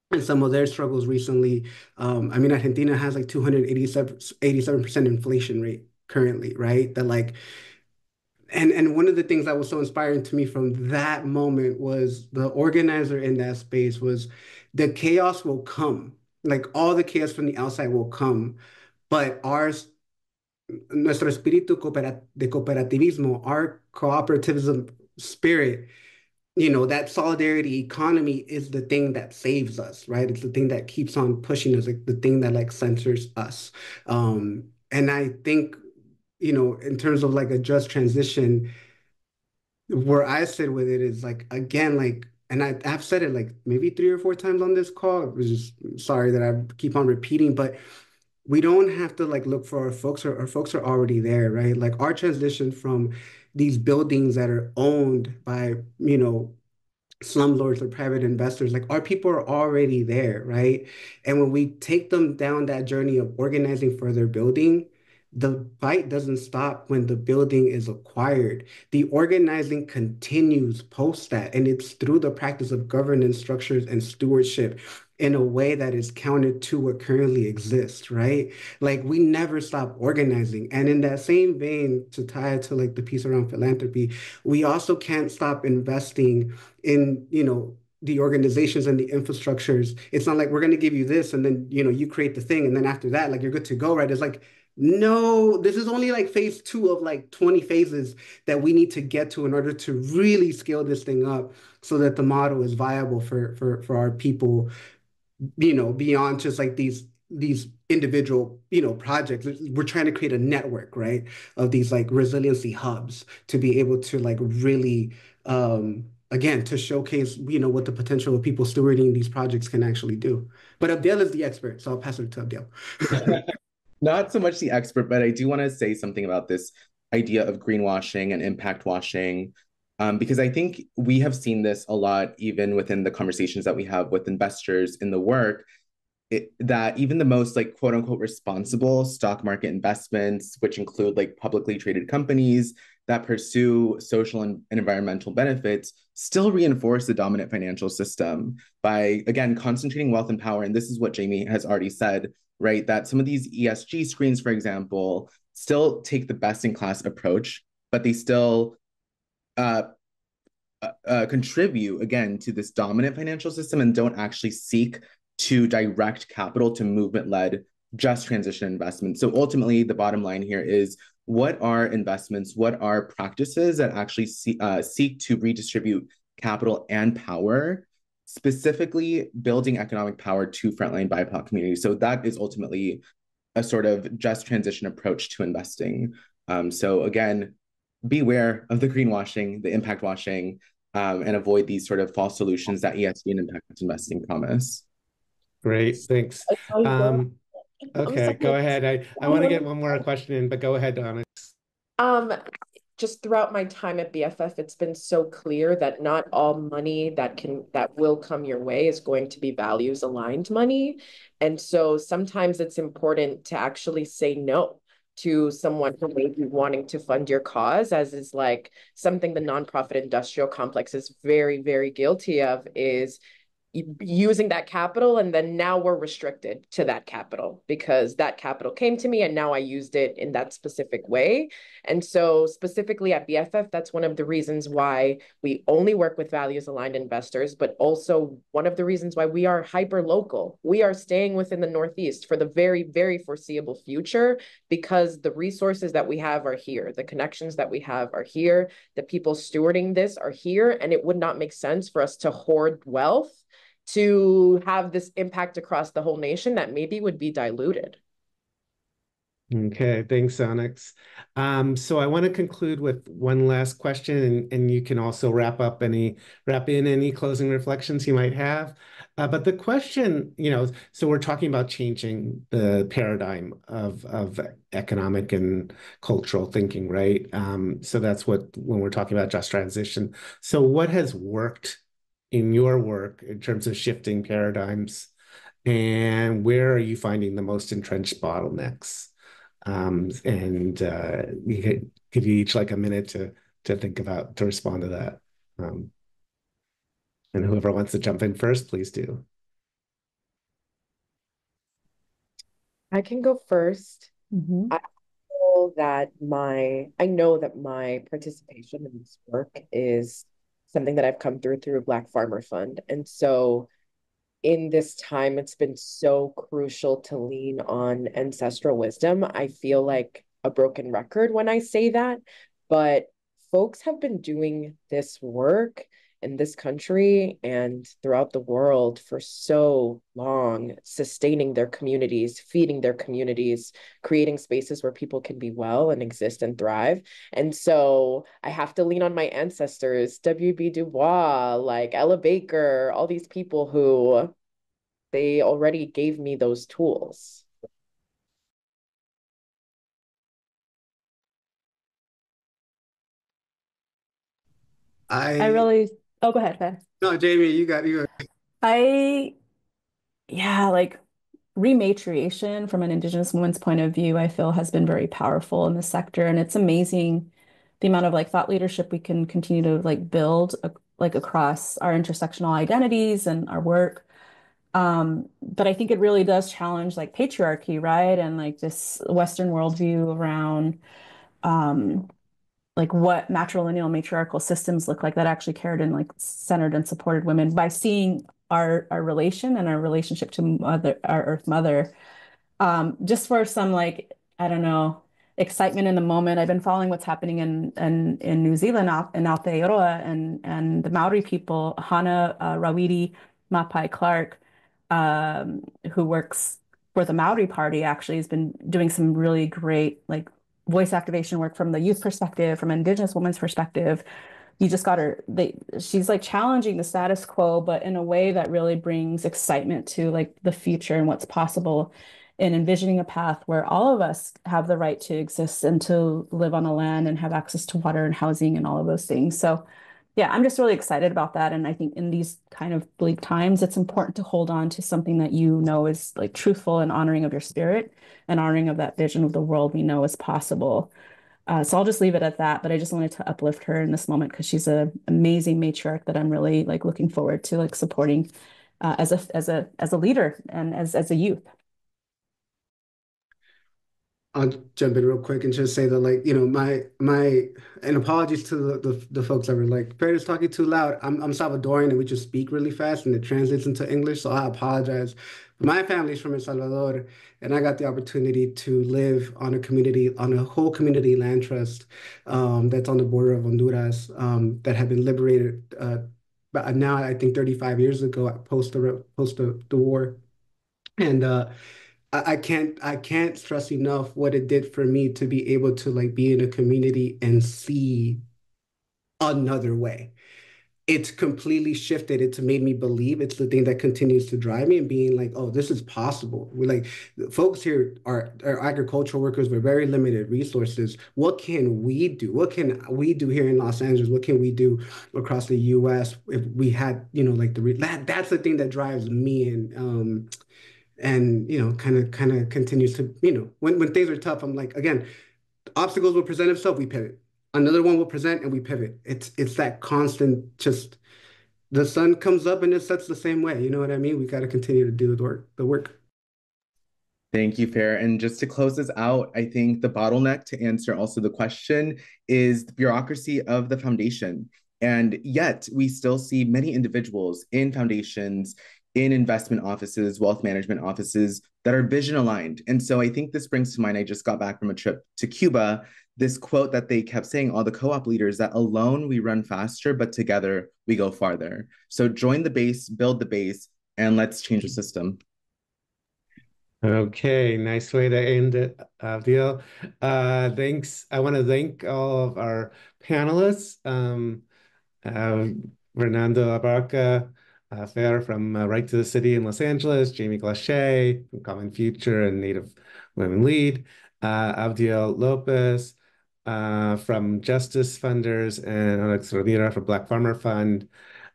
and some of their struggles recently. I mean, Argentina has like 87% inflation rate currently, right? That like, and one of the things that was so inspiring to me from that moment was the organizer in that space was the chaos will come. Like all the chaos from the outside will come, but nuestro espíritu de cooperativismo, our cooperativism spirit, you know, that solidarity economy is the thing that saves us, right? It's the thing that keeps on pushing us, like the thing that like centers us. And I think, you know, in terms of like a just transition, where I sit with it is like, again, like, and I've said it like maybe 3 or 4 times on this call. It was just sorry that I keep on repeating, but we don't have to like look for our folks, or our folks are already there, right? Like our transition from these buildings that are owned by, you know, slumlords or private investors, like our people are already there, right? And when we take them down that journey of organizing for their building, the fight doesn't stop when the building is acquired. The organizing continues post that, and it's through the practice of governance structures and stewardship in a way that is counter to what currently exists, right? Like we never stop organizing. And in that same vein, to tie it to like the piece around philanthropy, we also can't stop investing in, you know, the organizations and the infrastructures. It's not like we're going to give you this and then, you know, you create the thing and then after that, like you're good to go, right? It's like, no, this is only like phase 2 of like 20 phases that we need to get to in order to really scale this thing up so that the model is viable for our people, you know, beyond just like these individual, you know, projects. We're trying to create a network, right, of these like resiliency hubs to be able to like really again, to showcase, you know, what the potential of people stewarding these projects can actually do. But Abdel is the expert, so I'll pass it to Abdel. Not so much the expert, but I do want to say something about this idea of greenwashing and impact washing, because I think we have seen this a lot, even within the conversations that we have with investors in the work, that even the most like quote unquote responsible stock market investments, which include like publicly traded companies that pursue social and environmental benefits, still reinforce the dominant financial system by, again, concentrating wealth and power. And this is what Jamie has already said, right? That some of these ESG screens, for example, still take the best in class approach, but they still contribute, again, to this dominant financial system and don't actually seek to direct capital to movement-led just transition investments. So ultimately, the bottom line here is, what are investments, what are practices that actually seek to redistribute capital and power, specifically building economic power to frontline BIPOC communities? So that is ultimately a sort of just transition approach to investing. So again, beware of the greenwashing, the impact washing, and avoid these sort of false solutions that ESG and impact investing promise. Great, thanks. Okay, go ahead. I want to get one more question in, but go ahead, Onyx. just throughout my time at BFF, it's been so clear that not all money that will come your way is going to be values aligned money. And so sometimes it's important to actually say no to someone who may be wanting to fund your cause, as is like something the nonprofit industrial complex is very, very guilty of, is using that capital, and then now we're restricted to that capital because that capital came to me and now I used it in that specific way. And so specifically at BFF, that's one of the reasons why we only work with values aligned investors, but also one of the reasons why we are hyper local. We are staying within the Northeast for the very, very foreseeable future because the resources that we have are here, the connections that we have are here, the people stewarding this are here, and it would not make sense for us to hoard wealth to have this impact across the whole nation that maybe would be diluted. Okay, thanks, Onyx. So I want to conclude with one last question, and you can also wrap in any closing reflections you might have. But the question, so we're talking about changing the paradigm of economic and cultural thinking, right? So that's when we're talking about just transition. So what has worked in your work in terms of shifting paradigms, and where are you finding the most entrenched bottlenecks? We could give you each like a minute to think about to respond to that. And whoever wants to jump in first, please do. I can go first. Mm-hmm. I know that my participation in this work is something that I've come through Black Farmer Fund. And so in this time, it's been so crucial to lean on ancestral wisdom. I feel like a broken record when I say that, but folks have been doing this work in this country and throughout the world for so long, sustaining their communities, feeding their communities, creating spaces where people can be well and exist and thrive. And so I have to lean on my ancestors, W.B. Du Bois, like Ella Baker, all these people who they already gave me those tools. Oh, go ahead, Ben. No, Jamie, you got you. Yeah, like rematriation from an Indigenous woman's point of view, I feel has been very powerful in the sector. And it's amazing the amount of like thought leadership we can continue to like build like across our intersectional identities and our work. But I think it really does challenge like patriarchy, right? And like this Western worldview around um, like what matrilineal matriarchal systems look like that actually cared and like centered and supported women by seeing our relation and our relationship to our Earth Mother. Just for some like, I don't know, excitement in the moment. I've been following what's happening in New Zealand in Aotearoa and the Maori people, Hana Rawiri Mapai Clark, who works for the Maori Party, actually has been doing some really great like voice activation work from the youth perspective, from an Indigenous woman's perspective. You just got her, she's like challenging the status quo, but in a way that really brings excitement to like the future and what's possible in envisioning a path where all of us have the right to exist and to live on the land and have access to water and housing and all of those things. So yeah, I'm just really excited about that. And I think in these kind of bleak times, it's important to hold on to something that you know is like truthful and honoring of your spirit and honoring of that vision of the world we know is possible. So I'll just leave it at that. But I just wanted to uplift her in this moment because she's an amazing matriarch that I'm really like looking forward to like supporting as a leader and as a youth. I'll jump in real quick and just say that, like, my and apologies to the folks that were like, Paris talking too loud. I'm Salvadorian and we just speak really fast and it translates into English, so I apologize. My family's from El Salvador, and I got the opportunity to live on a whole community land trust that's on the border of Honduras that had been liberated but now I think 35 years ago post the war. And I can't stress enough what it did for me to be able to like be in a community and see another way. it's completely shifted. It's made me believe. It's the thing that continues to drive me and being like, oh, this is possible. We're like, folks here are agricultural workers with very limited resources. What can we do? What can we do here in Los Angeles? What can we do across the US if we had, you know, like that's the thing that drives me and you know, kind of continues to, you know, when things are tough, I'm like, again, obstacles will present itself, we pivot. Another one will present and we pivot. It's that constant, just the sun comes up and it sets the same way. You know what I mean? We got to continue to do the work. Thank you, Fair. And just to close this out, I think the bottleneck to answer also the question is the bureaucracy of the foundation. And yet we still see many individuals in foundations, in investment offices, wealth management offices that are vision aligned. And so I think this brings to mind, I just got back from a trip to Cuba, this quote that they kept saying, all the co-op leaders, that alone we run faster, but together we go farther. So join the base, build the base, and let's change the system. Okay, nice way to end it, Abdiel. Thanks. I want to thank all of our panelists. Uh, Fernando Abarca, Fer from Right to the City in Los Angeles, Jaime Gloshay from Common Future and Native Women Lead, Abdiel Lopez from Justice Funders, and Alex Rodira from Black Farmer Fund.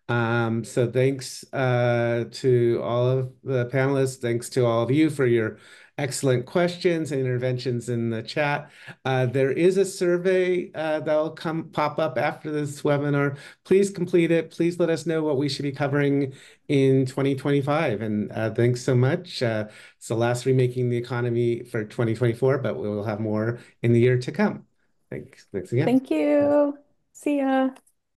So thanks to all of the panelists. Thanks to all of you for your excellent questions and interventions in the chat. There is a survey that'll pop up after this webinar. Please complete it. Please let us know what we should be covering in 2025. And thanks so much. It's the last Remaking the Economy for 2024, but we will have more in the year to come. Thanks again. Thank you. See ya.